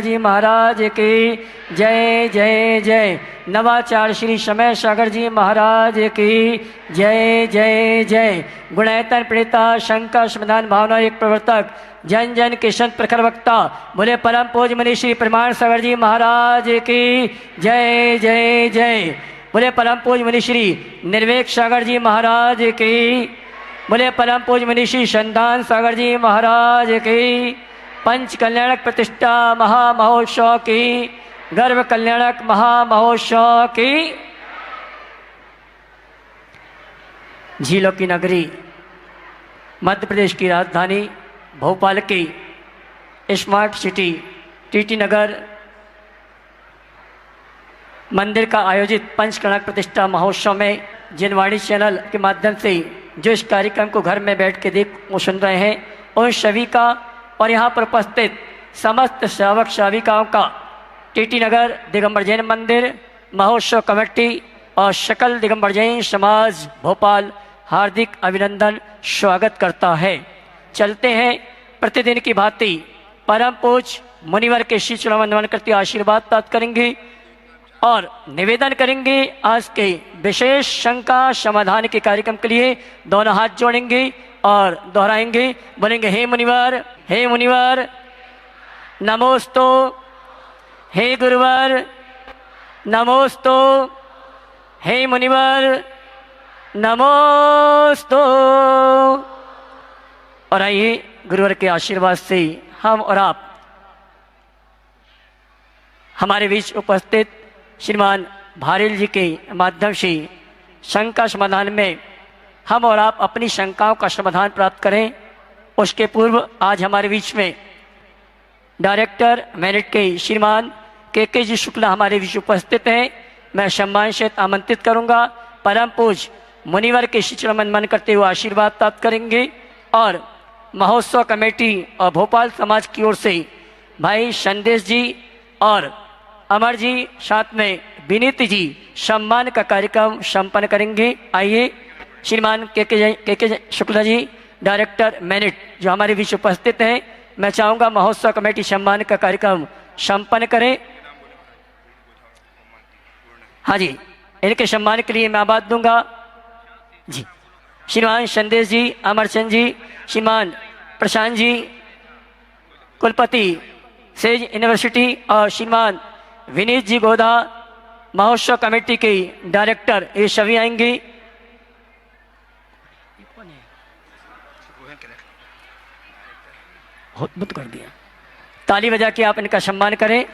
जी महाराज की जय जय जय। नवाचार श्री समय सागर जी महाराज की जय जय जय। गुणैतन प्रणेता शंकर समाधान भावना एक प्रवर्तक जन जन के संत प्रखर वक्ता बोले परम पूज्य मुनि श्री प्रमाण सागर जी महाराज की जय जय जय। बोले परम पूज्य मुनि श्री निर्वेक सागर जी महाराज की। बोले परम पूज्य मुनि श्री संतान सागर जी महाराज की। पंच कल्याणक प्रतिष्ठा महामहोत्सव की गर्भ कल्याणक महामहोत्सव की। झीलों की नगरी मध्य प्रदेश की राजधानी भोपाल की स्मार्ट सिटी टीटी नगर मंदिर का आयोजित पंचकणक प्रतिष्ठा महोत्सव में जनवाणी चैनल के माध्यम से जो इस कार्यक्रम को घर में बैठ के सुन रहे हैं उन सभी का और यहाँ पर उपस्थित समस्त श्रावक श्राविकाओं का टीटी नगर दिगंबर जैन मंदिर महोत्सव कमेटी और सकल दिगंबर जैन समाज भोपाल हार्दिक अभिनंदन स्वागत करता है। चलते हैं प्रतिदिन की भांति परम पूज्य मुनिवर के श्री चरण वंदन करते आशीर्वाद प्राप्त करेंगे और निवेदन करेंगे आज के विशेष शंका समाधान के कार्यक्रम के लिए दोनों हाथ जोड़ेंगे और दोहराएंगे, बोलेंगे हे मुनिवर नमोस्तु, हे गुरुवर नमोस्तु, हे मुनिवर नमोस्तु। और आइए गुरुवर के आशीर्वाद से हम और आप हमारे बीच उपस्थित श्रीमान भारेल जी के माध्यम से शंका समाधान में हम और आप अपनी शंकाओं का समाधान प्राप्त करें। उसके पूर्व आज हमारे बीच में डायरेक्टर मेरिट के श्रीमान के जी शुक्ला हमारे बीच उपस्थित हैं। मैं सम्मान से आमंत्रित करूंगा। परम पूज्य मुनिवर के श्री चरण वंदन करते हुए आशीर्वाद प्राप्त करेंगे और महोत्सव कमेटी और भोपाल समाज की ओर से भाई संदेश जी और अमर जी साथ में विनीत जी सम्मान का कार्यक्रम संपन्न करेंगे। आइए श्रीमान के शुक्ला जी डायरेक्टर मेरिट जो हमारे बीच उपस्थित हैं, मैं चाहूँगा महोत्सव कमेटी सम्मान का कार्यक्रम संपन्न करें। हाँ जी, इनके सम्मान के लिए मैं आवाज दूंगा जी। श्रीमान संदेश जी, अमरचंद जी, श्रीमान प्रशांत जी कुलपति सेज यूनिवर्सिटी और श्रीमान विनीत जी गोदा महोत्सव कमेटी के डायरेक्टर ये सभी आएंगे। बहुत कर दिया, ताली बजा के आप इनका सम्मान करें।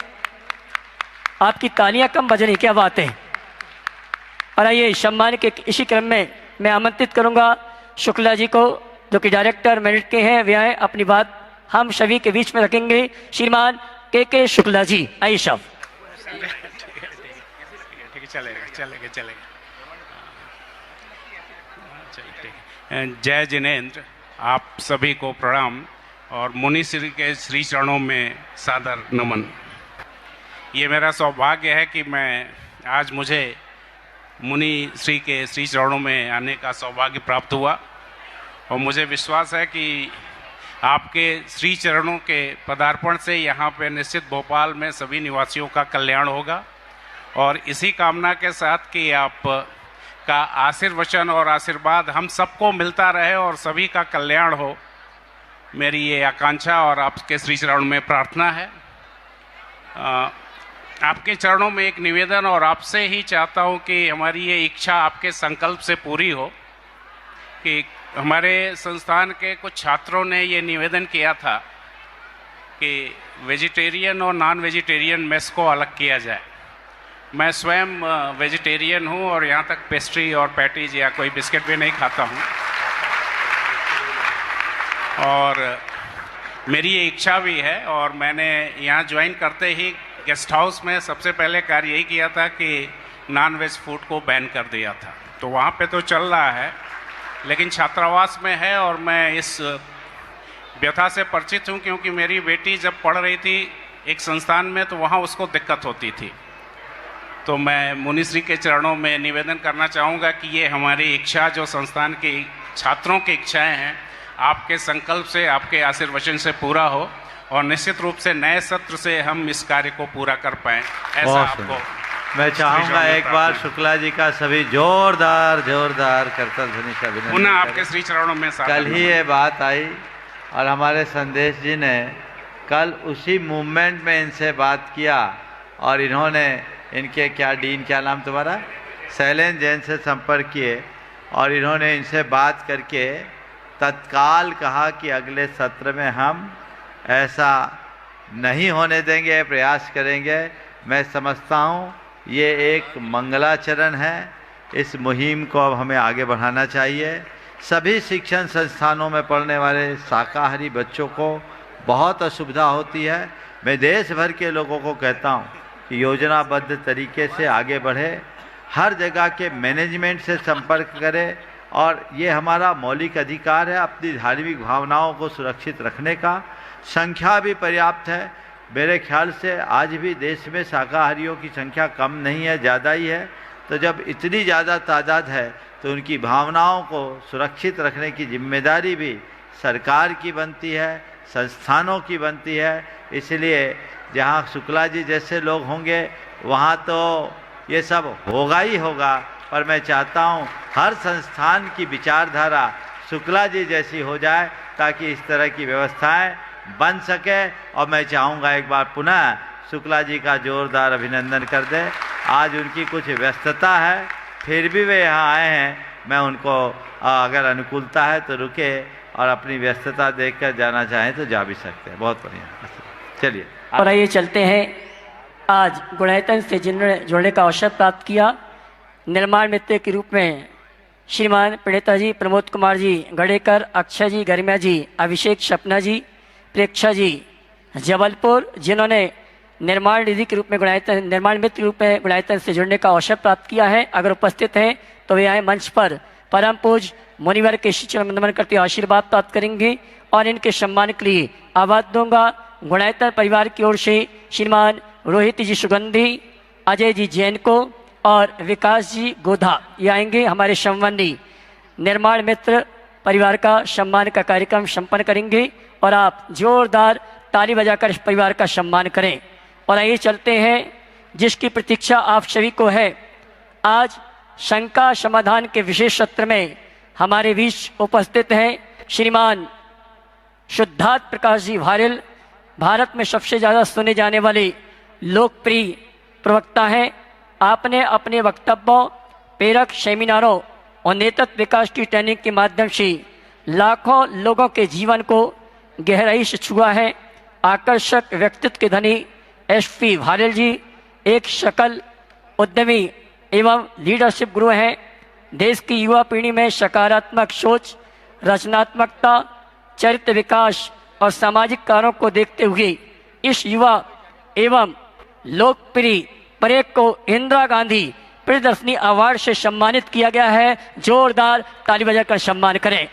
आपकी तालियां कम बज रही, क्या बात है। और आइए सम्मान के इसी क्रम में मैं आमंत्रित करूंगा शुक्ला जी को जो कि डायरेक्टर मेरिट के हैं। वे आए, अपनी बात हम सभी के बीच में रखेंगे। श्रीमान के शुक्ला जी आइए सब। चलेगा। जय जिनेन्द्र, आप सभी को प्रणाम और मुनि श्री के श्री चरणों में सादर नमन। ये मेरा सौभाग्य है कि आज मुझे मुनि श्री के श्री चरणों में आने का सौभाग्य प्राप्त हुआ और मुझे विश्वास है कि आपके श्री चरणों के पदार्पण से यहाँ पे निश्चित भोपाल में सभी निवासियों का कल्याण होगा और इसी कामना के साथ कि आप का आशीर्वचन और आशीर्वाद हम सबको मिलता रहे और सभी का कल्याण हो, मेरी ये आकांक्षा और आपके श्री चरणों में प्रार्थना है। आपके चरणों में एक निवेदन और आपसे ही चाहता हूँ कि हमारी ये इच्छा आपके संकल्प से पूरी हो कि हमारे संस्थान के कुछ छात्रों ने ये निवेदन किया था कि वेजिटेरियन और नॉन वेजिटेरियन मेस को अलग किया जाए। मैं स्वयं वेजिटेरियन हूँ और यहाँ तक पेस्ट्री और पैटीज या कोई बिस्किट भी नहीं खाता हूँ और मेरी ये इच्छा भी है और मैंने यहाँ ज्वाइन करते ही गेस्ट हाउस में सबसे पहले कार्य यही किया था कि नॉन वेज फूड को बैन कर दिया था। तो वहाँ पे तो चल रहा है लेकिन छात्रावास में है और मैं इस व्यथा से परिचित हूँ क्योंकि मेरी बेटी जब पढ़ रही थी एक संस्थान में तो वहाँ उसको दिक्कत होती थी। तो मैं मुनिश्री के चरणों में निवेदन करना चाहूँगा कि ये हमारी इच्छा जो संस्थान की छात्रों की इच्छाएं हैं आपके संकल्प से आपके आशीर्वचन से पूरा हो और निश्चित रूप से नए सत्र से हम इस कार्य को पूरा कर पाएं, ऐसा बहुत आपको मैं चाहूँगा एक बार शुक्ला जी का सभी जोरदार करतल ध्वनि से अभिनंदन पुनः करें। आपके श्री चरणों में सादर कल ही ये बात आई और हमारे संदेश जी ने कल उसी मूवमेंट में इनसे बात किया और इन्होंने इनके क्या नाम तुम्हारा, शैलेंद्र जैन से संपर्क किए और इन्होंने इनसे बात करके तत्काल कहा कि अगले सत्र में हम ऐसा नहीं होने देंगे, प्रयास करेंगे। मैं समझता हूँ ये एक मंगलाचरण है। इस मुहिम को अब हमें आगे बढ़ाना चाहिए। सभी शिक्षण संस्थानों में पढ़ने वाले शाकाहारी बच्चों को बहुत असुविधा होती है। मैं देश भर के लोगों को कहता हूँ कि योजनाबद्ध तरीके से आगे बढ़े, हर जगह के मैनेजमेंट से संपर्क करें और ये हमारा मौलिक अधिकार है अपनी धार्मिक भावनाओं को सुरक्षित रखने का। संख्या भी पर्याप्त है। मेरे ख्याल से आज भी देश में शाकाहारियों की संख्या कम नहीं है, ज़्यादा ही है। तो जब इतनी ज़्यादा तादाद है तो उनकी भावनाओं को सुरक्षित रखने की जिम्मेदारी भी सरकार की बनती है, संस्थानों की बनती है। इसलिए जहाँ शुक्ला जी जैसे लोग होंगे वहाँ तो ये सब होगा ही होगा, पर मैं चाहता हूँ हर संस्थान की विचारधारा शुक्ला जी जैसी हो जाए ताकि इस तरह की व्यवस्थाएं बन सके। और मैं चाहूँगा एक बार पुनः शुक्ला जी का जोरदार अभिनंदन कर दें। आज उनकी कुछ व्यस्तता है, फिर भी वे यहाँ आए हैं। मैं उनको अगर अनुकूलता है तो रुके और अपनी व्यस्तता देखकर जाना चाहें तो जा भी सकते हैं। बहुत बढ़िया, चलिए। और आइए चलते हैं। आज गुणायतन से जिन्होंने जुड़ने का अवसर प्राप्त किया, निर्माण मित्र के रूप में श्रीमान प्रणेता जी, प्रमोद कुमार जी गड़ेकर, अक्षय जी, गरिमा जी, अभिषेक सपना जी, प्रेक्षा जी जबलपुर, जिन्होंने निर्माण निधि के रूप में निर्माण मित्र के रूप में गुणायतन से जुड़ने का अवसर प्राप्त किया है। अगर उपस्थित हैं तो वे आए मंच पर परम पूज मुनिवर के शिष्य नमन करते आशीर्वाद प्राप्त करेंगे और इनके सम्मान के लिए आवाज दूंगा। गुणायतन परिवार की ओर से श्रीमान रोहित जी सुगंधी, अजय जी जैन को और विकास जी गोधा ये आएंगे। हमारे संबंधी निर्माण मित्र परिवार का सम्मान का कार्यक्रम संपन्न करेंगे और आप जोरदार ताली बजाकर इस परिवार का सम्मान करें। और आइए चलते हैं, जिसकी प्रतीक्षा आप सभी को है। आज शंका समाधान के विशेष सत्र में हमारे बीच उपस्थित हैं श्रीमान शुद्धार्थ प्रकाश जी भारिल। भारत में सबसे ज़्यादा सुने जाने वाले लोकप्रिय प्रवक्ता हैं। आपने अपने वक्तव्यों, प्रेरक सेमिनारों और नेतृत्व विकास की ट्रेनिंग के माध्यम से लाखों लोगों के जीवन को गहराई से छुआ है। आकर्षक व्यक्तित्व के धनी एसपी भारिल जी एक सकल उद्यमी एवं लीडरशिप गुरु हैं। देश की युवा पीढ़ी में सकारात्मक सोच, रचनात्मकता, चरित्र विकास और सामाजिक कार्यों को देखते हुए इस युवा एवं लोकप्रिय परेड को इंदिरा गांधी प्रियदर्शनी अवार्ड से सम्मानित किया गया है। जोरदार ताली बजाकर सम्मान करें।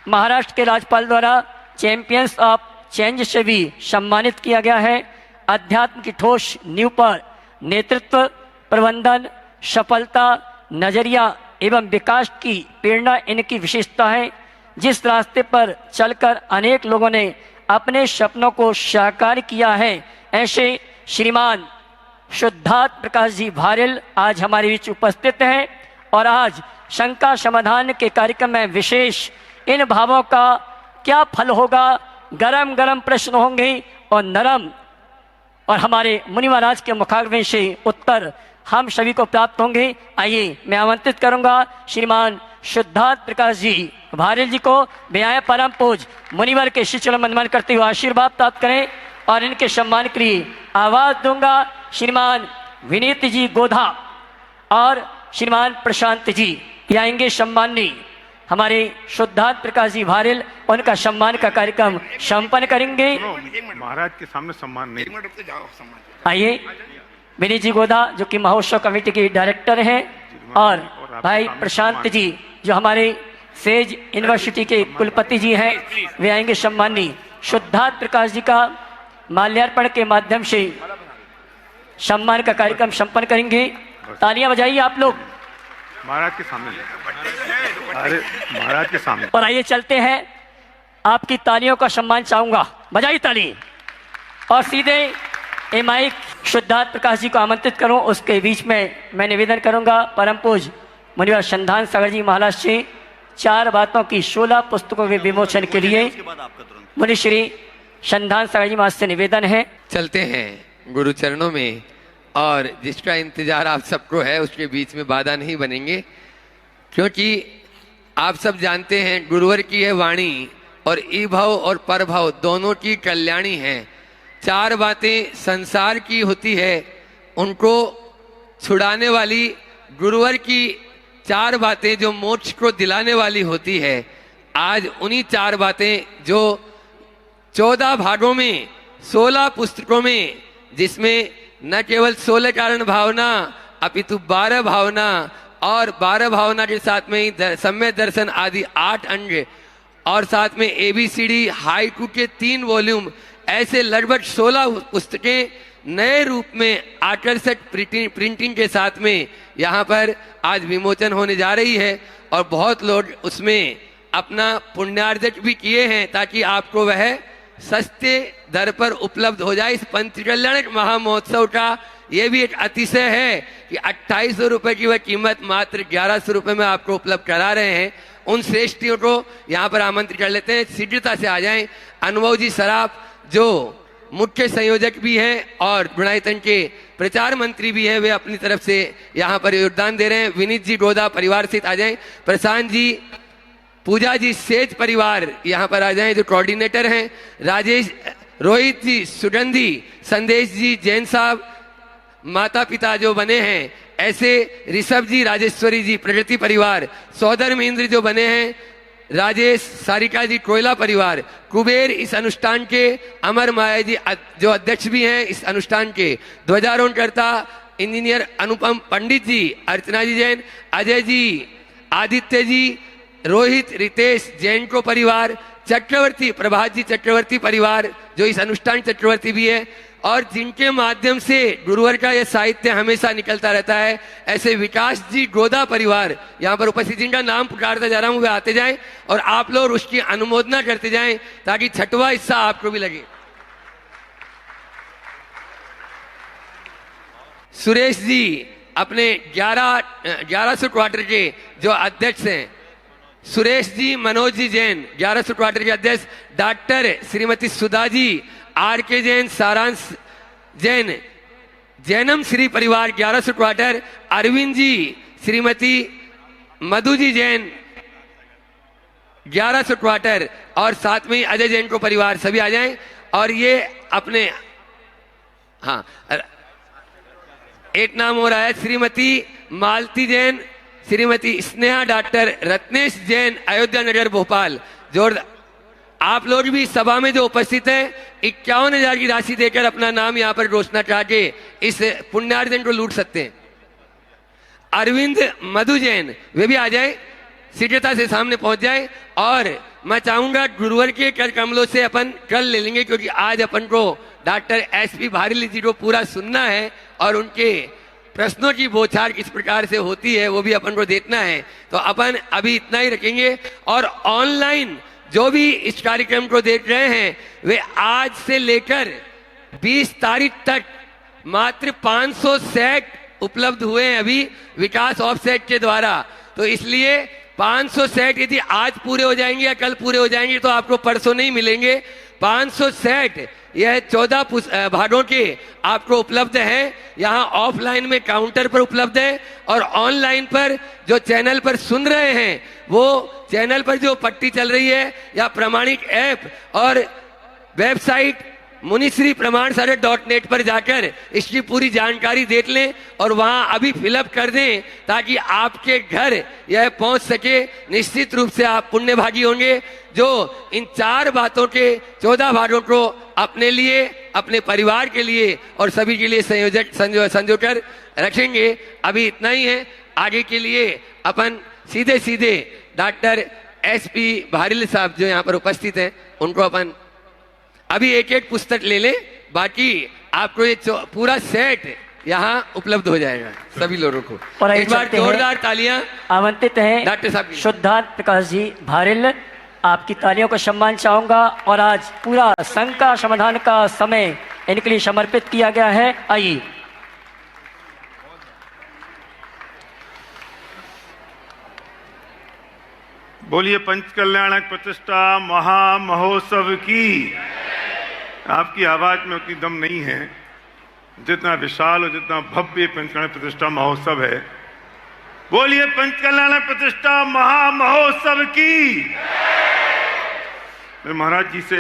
महाराष्ट्र के राज्यपाल द्वारा चैंपियंस ऑफ चेंज से भी सम्मानित किया गया है। अध्यात्म की ठोस नींव पर नेतृत्व, प्रबंधन, सफलता, नजरिया एवं विकास की प्रेरणा इनकी विशेषता है। जिस रास्ते पर चलकर अनेक लोगों ने अपने सपनों को साकार किया है, ऐसे श्रीमान शुद्धार्थ प्रकाश जी भारिल आज हमारे बीच उपस्थित हैं। और आज शंका समाधान के कार्यक्रम में विशेष इन भावों का क्या फल होगा, गरम गरम प्रश्न होंगे और नरम और हमारे मुनि महाराज के मुखाग्नि से उत्तर हम सभी को प्राप्त होंगे। आइए मैं आमंत्रित करूंगा श्रीमान शुद्धार्थ प्रकाश जी भारिल जी को व्याय परम पूज मुनिवर के शिष्य मनमन करते हुए आशीर्वाद प्राप्त करें। और इनके सम्मान के लिए आवाज दूंगा श्रीमान विनीत जी गोधा और श्रीमान प्रशांत जी ये आएंगे। सम्माननीय हमारे शुद्धार्थ प्रकाश जी भारिल उनका सम्मान का कार्यक्रम संपन्न करेंगे। महाराज के सामने सम्मान नहीं। आइए विनीत जी गोधा जो कि महोत्सव कमेटी के डायरेक्टर हैं और भाई प्रशांत जी जो हमारे सेज यूनिवर्सिटी के कुलपति जी हैं वे आएंगे। सम्माननीय शुद्धार्थ प्रकाश जी का माल्यार्पण के माध्यम से सम्मान का कार्यक्रम संपन्न करेंगे। तालियां बजाइए आप लोग महाराज के सामने। अरे महाराज के सामने। और आइए चलते हैं, आपकी तालियों का सम्मान चाहूंगा। बजाई ताली। और सीधे ये माइक शुद्धार्थ प्रकाश जी को आमंत्रित करूं, उसके बीच में मैं निवेदन करूंगा परम पूज्य मुनिवर संधान सागर जी महाराज जी 4 बातों की 16 पुस्तकों के विमोचन के लिए मुनि श्री संधान सागर जी महाराज से निवेदन है। चलते हैं गुरु चरणों में, और जिसका इंतजार आप सबको है उसके बीच में बाधा नहीं बनेंगे, क्योंकि आप सब जानते हैं गुरुवर की है वाणी और ईभव और परभव दोनों की कल्याणी है। 4 बातें संसार की होती है, उनको छुड़ाने वाली गुरुवर की 4 बातें जो मोक्ष को दिलाने वाली होती है। आज उन्हीं 4 बातें जो 14 भागों में 16 पुस्तकों में, जिसमें न केवल 16 कारण भावना अपितु 12 भावना और 12 भावना के साथ में ही सम्यक दर्शन आदि 8 अंग और साथ में ABCD हाइकू के 3 वॉल्यूम, ऐसे लगभग 16 पुस्तकें नए रूप में आकर्षक प्रिंटिंग के साथ में यहाँ पर आज विमोचन होने जा रही है। और बहुत लोग उसमें अपना पुण्यार्जन भी किए हैं ताकि आपको वह सस्ते दर पर उपलब्ध हो जाए। इस पंचकल्याण महामहोत्सव का ये भी एक अतिशय है कि 2800 रुपये की वह कीमत मात्र 1100 रुपये में आपको उपलब्ध करा रहे हैं। उन श्रेष्ठियों को यहाँ पर आमंत्रित कर लेते हैं, शीघ्रता से आ जाएं। अनुभव जी सराफ जो मुख्य संयोजक भी हैं और गुणायतन के प्रचार मंत्री भी हैं, वे अपनी तरफ से यहाँ पर योगदान दे रहे हैं। विनीत जी गोदा परिवार से आ जाएं। प्रशांत जी, पूजा जी सेज परिवार यहाँ पर आ जाएं जो कोऑर्डिनेटर हैं। राजेश, रोहित जी सुगंधी, संदेश जी जैन साहब माता पिता जो बने हैं, ऐसे ऋषभ जी, राजेश्वरी जी प्रगति परिवार, सौदर महेंद्र जो बने हैं, राजेश सारिका जी कोयला परिवार, कुबेर इस अनुष्ठान के, अमर माया जी जो अध्यक्ष भी हैं इस अनुष्ठान के, ध्वजारोहणकर्ता इंजीनियर अनुपम पंडित जी, अर्चना जी जैन, अजय जी, आदित्य जी, रोहित रितेश जैन को परिवार, चक्रवर्ती प्रभात जी चक्रवर्ती परिवार जो इस अनुष्ठान चक्रवर्ती भी है, और जिनके माध्यम से गुरुवर का यह साहित्य हमेशा निकलता रहता है, ऐसे विकास जी गोदा परिवार यहाँ पर उपस्थित, जिनका नाम पुकारता जा रहा हूँ वे आते जाएं और आप लोग उसकी अनुमोदना करते जाएं ताकि 6वां हिस्सा आपको भी लगे। सुरेश जी अपने 1100 क्वार्टर के जो अध्यक्ष हैं, सुरेश जी, मनोज जी जैन 1100 क्वार्टर के अध्यक्ष, डॉक्टर श्रीमती सुधा जी, RK जैन, सारांश जैन, जैनम श्री परिवार 1100 क्वार्टर, अरविंद जी, श्रीमती मधु जी जैन 1100 क्वार्टर, और साथ में अजय जैन को परिवार, सभी आ जाएं। और ये अपने हाँ एक नाम हो रहा है, श्रीमती मालती जैन, श्रीमती स्नेहा डॉक्टर रत्नेश जैन, अयोध्या नगर भोपाल। जोरदार, आप लोग भी सभा में जो उपस्थित हैं 51,000 की राशि देकर अपना नाम यहाँ पर रोशना चाह के इस पुण्यार्जन को लूट सकते हैं। अरविंद मधु जैन वे भी आ जाए, शीघ्रता से सामने पहुंच जाए। और मैं चाहूंगा गुरुवर के कर कमलों से अपन कल ले लेंगे, क्योंकि आज अपन को डॉक्टर SP भारीली जी को पूरा सुनना है और उनके प्रश्नों की बौछार किस प्रकार से होती है वो भी अपन को देखना है। तो अपन अभी इतना ही रखेंगे। और ऑनलाइन जो भी इस कार्यक्रम को देख रहे हैं वे आज से लेकर 20 तारीख तक मात्र 500 सेट उपलब्ध हुए हैं अभी विकास ऑफसेट के द्वारा। तो इसलिए 500 सेट यदि आज पूरे हो जाएंगे या कल पूरे हो जाएंगे तो आपको परसों नहीं मिलेंगे। 500 सेट यह 14 भागों के आपको उपलब्ध है। यहाँ ऑफलाइन में काउंटर पर उपलब्ध है और ऑनलाइन पर जो चैनल पर सुन रहे हैं वो चैनल पर जो पट्टी चल रही है या प्रमाणिक ऐप और वेबसाइट मुनिश्री प्रमाण .net पर जाकर इसकी पूरी जानकारी देख लें और वहां अभी फिलअप कर दें ताकि आपके घर यह पहुंच सके। निश्चित रूप से आप पुण्यभागी होंगे जो इन 4 बातों के 14 भागों को अपने लिए, अपने परिवार के लिए और सभी के लिए संजो कर रखेंगे। अभी इतना ही है। आगे के लिए अपन सीधे डॉक्टर SP भारील साहब जो यहाँ पर उपस्थित हैं उनको अपन अभी एक पुस्तक ले लें, बाकी आपको ये पूरा सेट यहाँ उपलब्ध हो जाएगा सभी लोगों को। और एक बार जोरदार तालियां आमंत्रित हैं डॉक्टर साहब। शुद्धार्थ प्रकाश जी भारिल आपकी तालियों का सम्मान चाहूंगा और आज पूरा संघ का समाधान का समय इनके लिए समर्पित किया गया है। आइए। बोलिए पंच कल्याणक प्रतिष्ठा महामहोत्सव की। आपकी आवाज में उतनी दम नहीं है जितना विशाल और जितना भव्य पंचकल्याण प्रतिष्ठा महोत्सव है। बोलिए पंच कल्याणक प्रतिष्ठा महामहोत्सव की। मैं महाराज जी से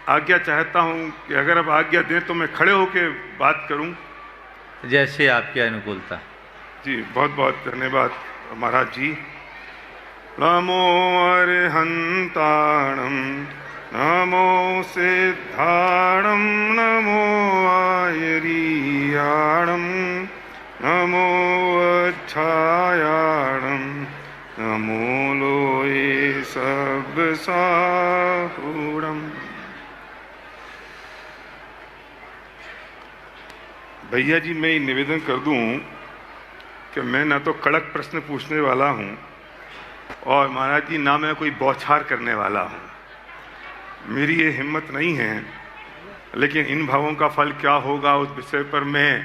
आज्ञा चाहता हूं कि अगर आप आज्ञा दें तो मैं खड़े होकर बात करूं। जैसे आपकी अनुकूलता। जी बहुत बहुत धन्यवाद महाराज जी। नमो अरहंताणं नमो सिद्धाणं नमो आयरीयाणं नमो अच्छायाणं नमो लोये सब साहूणम्। भैया जी मैं ये निवेदन कर दूं कि मैं ना तो कड़क प्रश्न पूछने वाला हूं और महाराज जी ना मैं कोई बौछार करने वाला हूं। मेरी ये हिम्मत नहीं है, लेकिन इन भावों का फल क्या होगा उस विषय पर मैं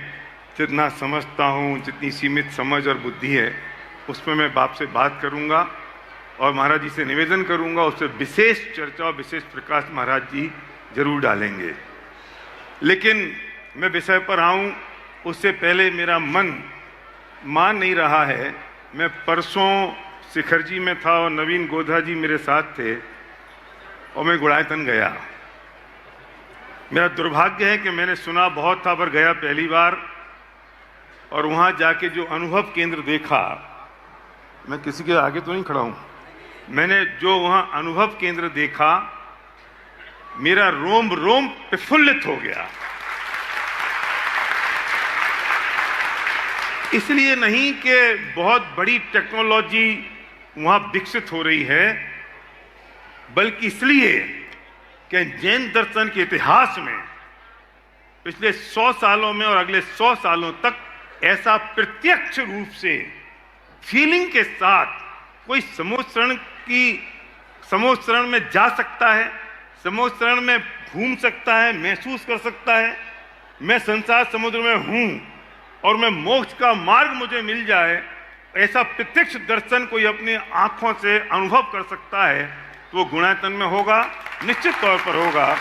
जितना समझता हूं, जितनी सीमित समझ और बुद्धि है उसमें मैं बाप से बात करूंगा और महाराज जी से निवेदन करूंगा। उससे विशेष चर्चा और विशेष प्रकाश महाराज जी जरूर डालेंगे। लेकिन मैं विषय पर आऊं उससे पहले मेरा मन मान नहीं रहा है। मैं परसों शिखर जी में था और नवीन गोधा जी मेरे साथ थे और मैं गुड़ायतन गया। मेरा दुर्भाग्य है कि मैंने सुना बहुत था पर गया पहली बार, और वहां जाके जो अनुभव केंद्र देखा, मैं किसी के आगे तो नहीं खड़ा हूं, मैंने जो वहां अनुभव केंद्र देखा मेरा रोम रोम प्रफुल्लित हो गया। इसलिए नहीं कि बहुत बड़ी टेक्नोलॉजी वहां विकसित हो रही है, बल्कि इसलिए कि जैन दर्शन के इतिहास में पिछले 100 सालों में और अगले 100 सालों तक ऐसा प्रत्यक्ष रूप से फीलिंग के साथ कोई समोत्सरण में जा सकता है, समोत्सरण में घूम सकता है, महसूस कर सकता है। मैं संसार समुद्र में हूं और मैं मोक्ष का मार्ग मुझे मिल जाए, ऐसा प्रत्यक्ष दर्शन कोई अपनी आंखों से अनुभव कर सकता है तो वो गुणायतन में होगा, निश्चित तौर पर होगा।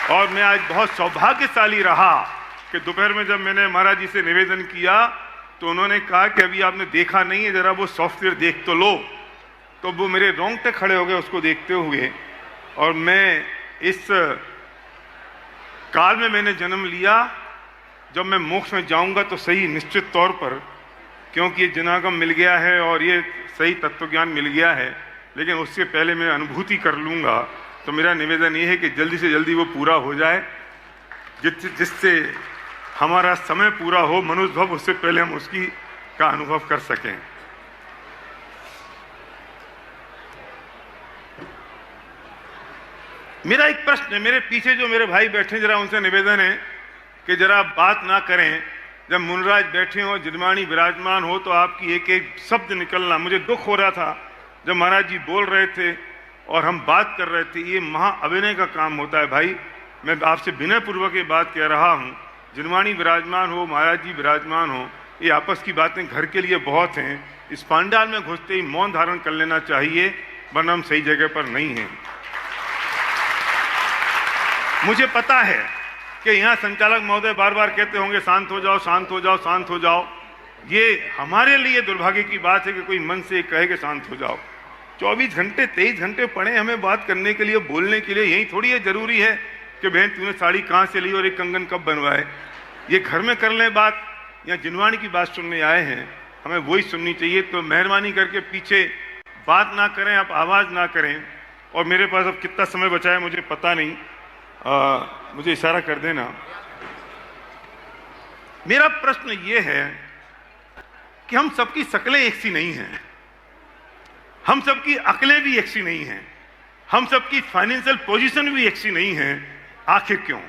और मैं आज बहुत सौभाग्यशाली रहा कि दोपहर में जब मैंने महाराज जी से निवेदन किया तो उन्होंने कहा कि अभी आपने देखा नहीं है, जरा वो सॉफ्टवेयर देख तो लो। तो वो मेरे रोंगटे खड़े हो गए उसको देखते हुए। और मैं इस काल में मैंने जन्म लिया, जब मैं मोक्ष में जाऊंगा तो सही निश्चित तौर पर, क्योंकि ये जनागम मिल गया है और ये सही तत्वज्ञान मिल गया है, लेकिन उससे पहले मैं अनुभूति कर लूँगा। तो मेरा निवेदन ये है कि जल्दी से जल्दी वो पूरा हो जाए, जिससे हमारा समय पूरा हो, मनुष्य भव, उससे पहले हम उसकी का अनुभव कर सकें। मेरा एक प्रश्न है, मेरे पीछे जो मेरे भाई बैठे जरा उनसे निवेदन है कि जरा बात ना करें। जब मुनराज बैठे हो, जिनवाणी विराजमान हो, तो आपकी एक एक शब्द निकलना, मुझे दुख हो रहा था जब महाराज जी बोल रहे थे और हम बात कर रहे थे। ये महा अभिनय का काम होता है भाई। मैं आपसे विनय पूर्वक ये बात कह रहा हूँ, जिनवाणी विराजमान हो, महाराज जी विराजमान हो, ये आपस की बातें घर के लिए बहुत हैं। इस पांडाल में घुसते ही मौन धारण कर लेना चाहिए, वरना हम सही जगह पर नहीं हैं। मुझे पता है कि यहाँ संचालक महोदय बार बार कहते होंगे शांत हो जाओ, शांत हो जाओ, शांत हो जाओ। ये हमारे लिए दुर्भाग्य की बात है कि कोई मन से कहे कि शांत हो जाओ। 24 घंटे 23 घंटे पड़े हमें बात करने के लिए, बोलने के लिए। यही थोड़ी है जरूरी है कि बहन तूने साड़ी कहाँ से ली और एक कंगन कब बनवाए। ये घर में कर लें बात, या जिनवाणी की बात सुनने आए हैं, हमें वही सुननी चाहिए। तो मेहरबानी करके पीछे बात ना करें, आप आवाज़ ना करें। और मेरे पास अब कितना समय बचा है मुझे पता नहीं, मुझे इशारा कर देना। मेरा प्रश्न ये है कि हम सबकी शक्लें एक सी नहीं हैं, हम सबकी अकलें भी एक सी नहीं हैं, हम सबकी फाइनेंशियल पोजीशन भी एक सी नहीं है। आखिर क्यों?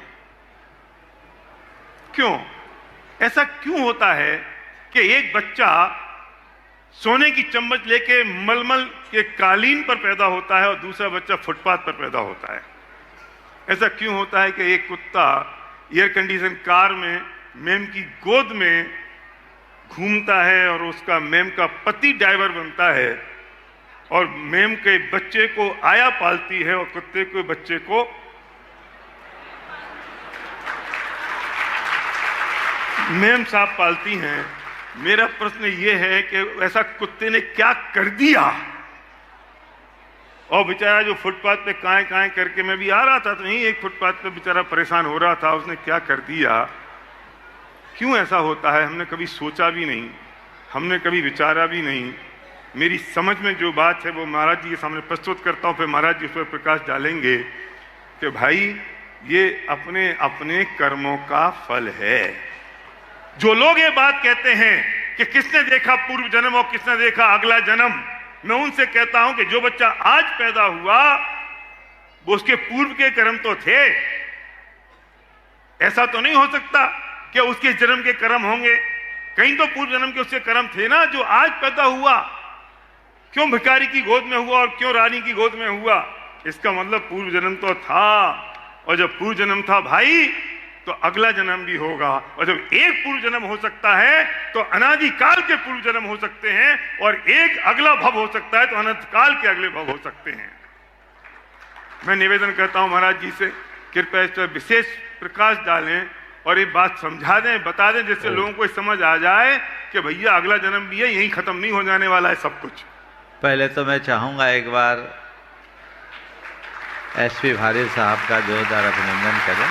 क्यों ऐसा क्यों होता है कि एक बच्चा सोने की चम्मच लेके मलमल के कालीन पर पैदा होता है और दूसरा बच्चा फुटपाथ पर पैदा होता है। ऐसा क्यों होता है कि एक कुत्ता एयर कंडीशन कार में मेम की गोद में घूमता है और उसका मेम का पति ड्राइवर बनता है और मेम के बच्चे को आया पालती है और कुत्ते के बच्चे को मेम साहब पालती हैं। मेरा प्रश्न ये है कि ऐसा कुत्ते ने क्या कर दिया? और बेचारा जो फुटपाथ पे काएं काएं करके, मैं भी आ रहा था तो यही एक फुटपाथ पे बेचारा परेशान हो रहा था, उसने क्या कर दिया? क्यों ऐसा होता है? हमने कभी सोचा भी नहीं, हमने कभी विचारा भी नहीं। मेरी समझ में जो बात है वो महाराज जी के सामने प्रस्तुत करता हूँ, फिर महाराज जी उस पर प्रकाश डालेंगे कि भाई ये अपने अपने कर्मों का फल है। जो लोग ये बात कहते हैं कि किसने देखा पूर्व जन्म और किसने देखा अगला जन्म, मैं उनसे कहता हूं कि जो बच्चा आज पैदा हुआ वो उसके पूर्व के कर्म तो थे। ऐसा तो नहीं हो सकता कि उसके जन्म के कर्म होंगे, कहीं तो पूर्व जन्म के उसके कर्म थे ना। जो आज पैदा हुआ, क्यों भिखारी की गोद में हुआ और क्यों रानी की गोद में हुआ? इसका मतलब पूर्व जन्म तो था, और जब पूर्व जन्म था भाई तो अगला जन्म भी होगा, और जब एक पूर्व जन्म हो सकता है तो अनादि काल के पूर्व जन्म हो सकते हैं, और एक अगला भव हो सकता है तो अनंत काल के अगले भव हो सकते हैं। मैं निवेदन करता हूं महाराज जी से, कृपया इस पर विशेष प्रकाश डालें और ये बात समझा दें, बता दें, जिससे लोगों को समझ आ जाए कि भैया अगला जन्म भी है, यही खत्म नहीं हो जाने वाला है सब कुछ। पहले तो मैं चाहूंगा एक बार एसपी भारी साहब का जोरदार अभिनंदन करें।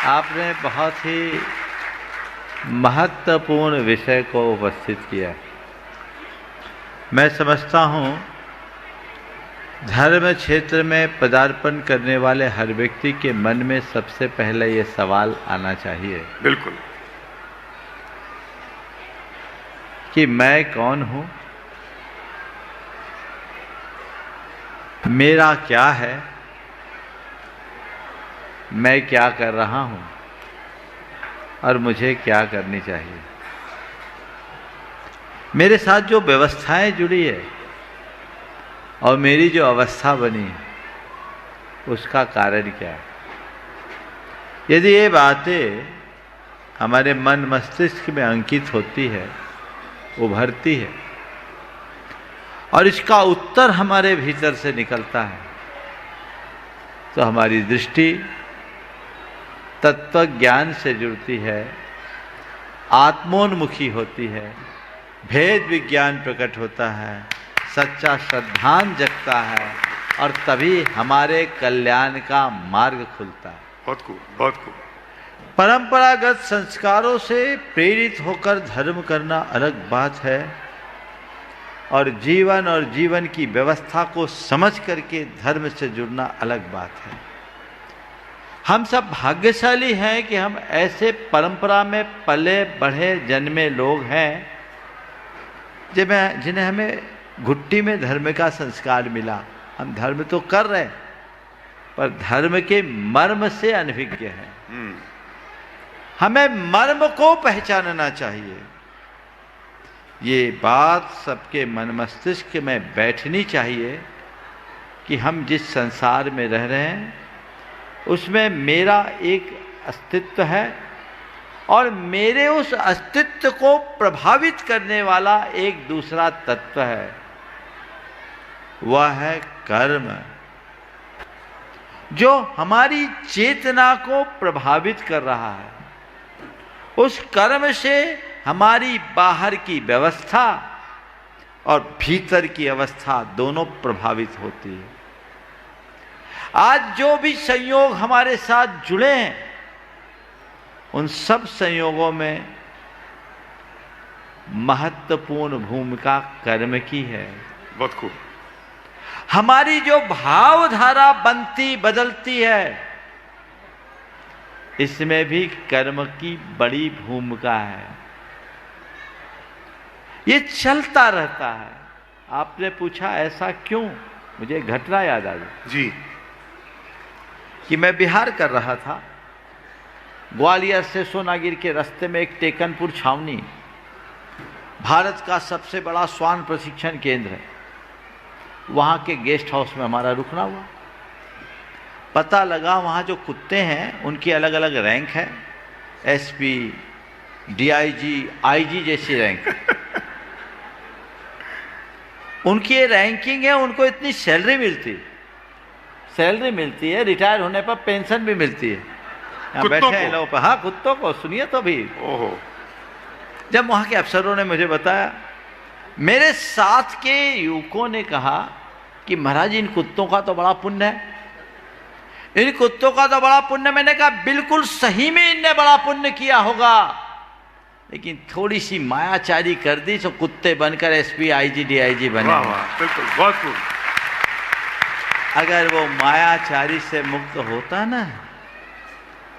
आपने बहुत ही महत्वपूर्ण विषय को उपस्थित किया। मैं समझता हूँ धर्म क्षेत्र में पदार्पण करने वाले हर व्यक्ति के मन में सबसे पहले ये सवाल आना चाहिए, बिल्कुल, कि मैं कौन हूँ, मेरा क्या है, मैं क्या कर रहा हूं और मुझे क्या करनी चाहिए। मेरे साथ जो व्यवस्थाएं जुड़ी है और मेरी जो अवस्था बनी है उसका कारण क्या है। यदि ये बातें हमारे मन मस्तिष्क में अंकित होती है, उभरती है, और इसका उत्तर हमारे भीतर से निकलता है, तो हमारी दृष्टि तत्व ज्ञान से जुड़ती है, आत्मोन्मुखी होती है, भेद विज्ञान प्रकट होता है, सच्चा श्रद्धांत जगता है, और तभी हमारे कल्याण का मार्ग खुलता है। बहुत खूब, बहुत खूब। परंपरागत संस्कारों से प्रेरित होकर धर्म करना अलग बात है, और जीवन की व्यवस्था को समझ करके धर्म से जुड़ना अलग बात है। हम सब भाग्यशाली हैं कि हम ऐसे परंपरा में पले बढ़े जन्मे लोग हैं जिन्हें हमें घुट्टी में धर्म का संस्कार मिला। हम धर्म तो कर रहे हैं पर धर्म के मर्म से अनभिज्ञ हैं। हमें मर्म को पहचानना चाहिए। ये बात सबके मन मस्तिष्क में बैठनी चाहिए कि हम जिस संसार में रह रहे हैं उसमें मेरा एक अस्तित्व है, और मेरे उस अस्तित्व को प्रभावित करने वाला एक दूसरा तत्व है, वह है कर्म, जो हमारी चेतना को प्रभावित कर रहा है। उस कर्म से हमारी बाहर की व्यवस्था और भीतर की अवस्था दोनों प्रभावित होती है। आज जो भी संयोग हमारे साथ जुड़े हैं उन सब संयोगों में महत्वपूर्ण भूमिका कर्म की है। बहुत खूब। हमारी जो भावधारा बनती बदलती है इसमें भी कर्म की बड़ी भूमिका है। ये चलता रहता है। आपने पूछा ऐसा क्यों, मुझे घटना याद आ गई जी कि मैं बिहार कर रहा था। ग्वालियर से सोनागिर के रास्ते में एक टेकनपुर छावनी, भारत का सबसे बड़ा श्वान प्रशिक्षण केंद्र है, वहाँ के गेस्ट हाउस में हमारा रुकना हुआ। पता लगा वहाँ जो कुत्ते हैं उनकी अलग अलग रैंक है, एसपी, डीआईजी, आईजी जैसी रैंक। उनकी ये रैंकिंग है, उनको इतनी सैलरी मिलती है, रिटायर होने पर पेंशन भी मिलती है। यहाँ बैठे हैं लोग, हाँ कुत्तों को, सुनिए तो भी। ओहो। जब वहाँ के अफसरों ने मुझे बताया, मेरे साथ के युवकों ने कहा कि महाराज इन कुत्तों का तो बड़ा पुण्य है, इन कुत्तों का तो बड़ा पुण्य। मैंने कहा बिल्कुल सही में इनने बड़ा पुण्य किया होगा, लेकिन थोड़ी सी मायाचारी कर दी तो कुत्ते बनकर एसपी, आईजी, डीआईजी बने। वाह वाह, बिल्कुल, बहुत खूब। अगर वो मायाचारी से मुक्त होता ना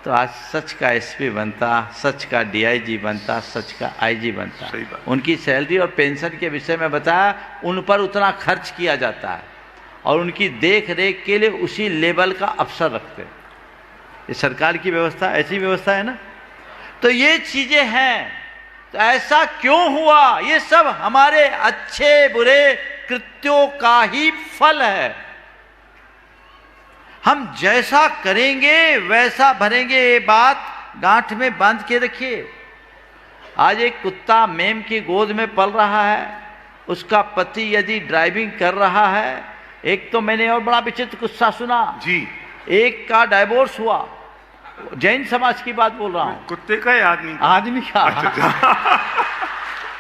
तो आज सच का एसपी बनता, सच का डीआईजी बनता, सच का आईजी बनता। सही बात। उनकी सैलरी और पेंशन के विषय में बताया, उन पर उतना खर्च किया जाता है और उनकी देख रेख के लिए उसी लेवल का अफसर रखते हैं। ये सरकार की व्यवस्था, ऐसी व्यवस्था है ना। तो ये चीजें हैं, तो ऐसा क्यों हुआ? ये सब हमारे अच्छे बुरे कृत्यों का ही फल है। हम जैसा करेंगे वैसा भरेंगे, ये बात गांठ में बांध के रखिए। आज एक कुत्ता मेम की गोद में पल रहा है, उसका पति यदि ड्राइविंग कर रहा है। एक तो मैंने और बड़ा विचित्र किस्सा सुना जी, एक का डाइवोर्स हुआ, जैन समाज की बात बोल रहा हूँ, कुत्ते का या आदमी का? आदमी का।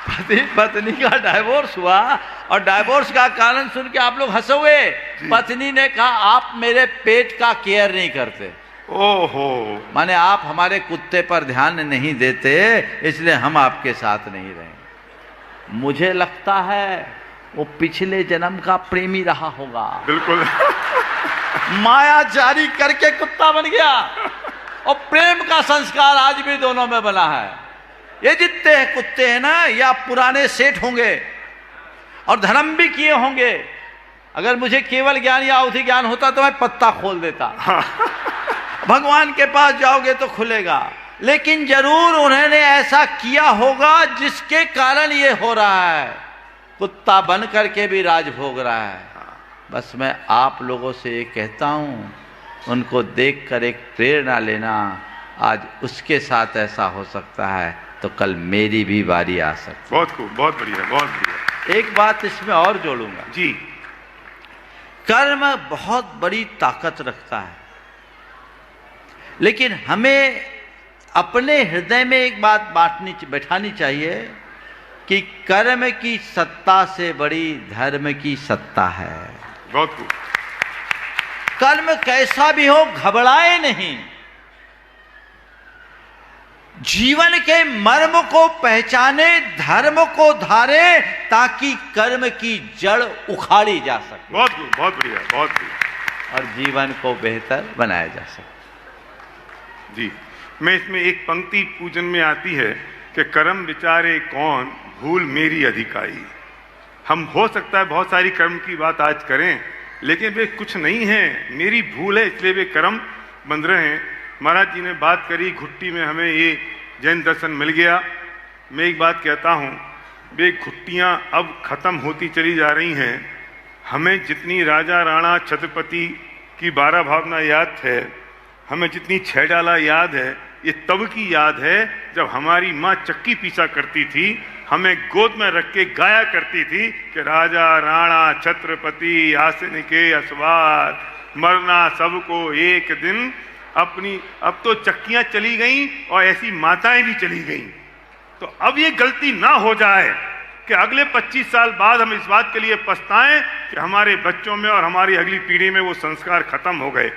पति पत्नी का डाइवोर्स हुआ और डाइवोर्स का कारण सुन के आप लोग हंसोगे। पत्नी ने कहा आप मेरे पेट का केयर नहीं करते, ओहो, माने आप हमारे कुत्ते पर ध्यान नहीं देते, इसलिए हम आपके साथ नहीं रहेंगे। मुझे लगता है वो पिछले जन्म का प्रेमी रहा होगा, बिल्कुल। माया जारी करके कुत्ता बन गया और प्रेम का संस्कार आज भी दोनों में बना है। ये जितने हैं कुत्ते हैं ना, या पुराने सेठ होंगे और धर्म भी किए होंगे। अगर मुझे केवल ज्ञान या अवधि ज्ञान होता तो मैं पत्ता खोल देता। भगवान के पास जाओगे तो खुलेगा, लेकिन जरूर उन्होंने ऐसा किया होगा जिसके कारण ये हो रहा है। कुत्ता बन करके भी राज भोग रहा है। बस मैं आप लोगों से ये कहता हूं, उनको देखकर एक प्रेरणा लेना। आज उसके साथ ऐसा हो सकता है तो कल मेरी भी बारी आ सकती है। बहुत खूब, बहुत बढ़िया, बहुत बढ़िया। एक बात इसमें और जोड़ूंगा जी, कर्म बहुत बड़ी ताकत रखता है, लेकिन हमें अपने हृदय में एक बात बैठानी चाहिए कि कर्म की सत्ता से बड़ी धर्म की सत्ता है। बहुत खूब। कर्म कैसा भी हो घबराए नहीं, जीवन के मर्म को पहचाने, धर्म को धारे, ताकि कर्म की जड़ उखाड़ी जा सके। बहुत खूब, बहुत बढ़िया, बहुत बढ़िया। और जीवन को बेहतर बनाया जा सके। जी, मैं इसमें एक पंक्ति पूजन में आती है कि कर्म विचारे कौन, भूल मेरी अधिकाई। हम हो सकता है बहुत सारी कर्म की बात आज करें, लेकिन वे कुछ नहीं है, मेरी भूल है, इसलिए वे कर्म बंध रहे हैं। महाराज जी ने बात करी, घुट्टी में हमें ये जैन दर्शन मिल गया। मैं एक बात कहता हूँ, वे घुट्टियाँ अब खत्म होती चली जा रही हैं। हमें जितनी राजा राणा छत्रपति की 12 भावना याद है, हमें जितनी 6 डाला याद है, ये तब की याद है जब हमारी माँ चक्की पीसा करती थी, हमें गोद में रख के गाया करती थी कि राजा राणा छत्रपति आसन के असवार, मरना सबको एक दिन अपनी। अब तो चक्कियां चली गईं और ऐसी माताएं भी चली गईं। तो अब ये गलती ना हो जाए कि अगले 25 साल बाद हम इस बात के लिए पछताएं कि हमारे बच्चों में और हमारी अगली पीढ़ी में वो संस्कार खत्म हो गए।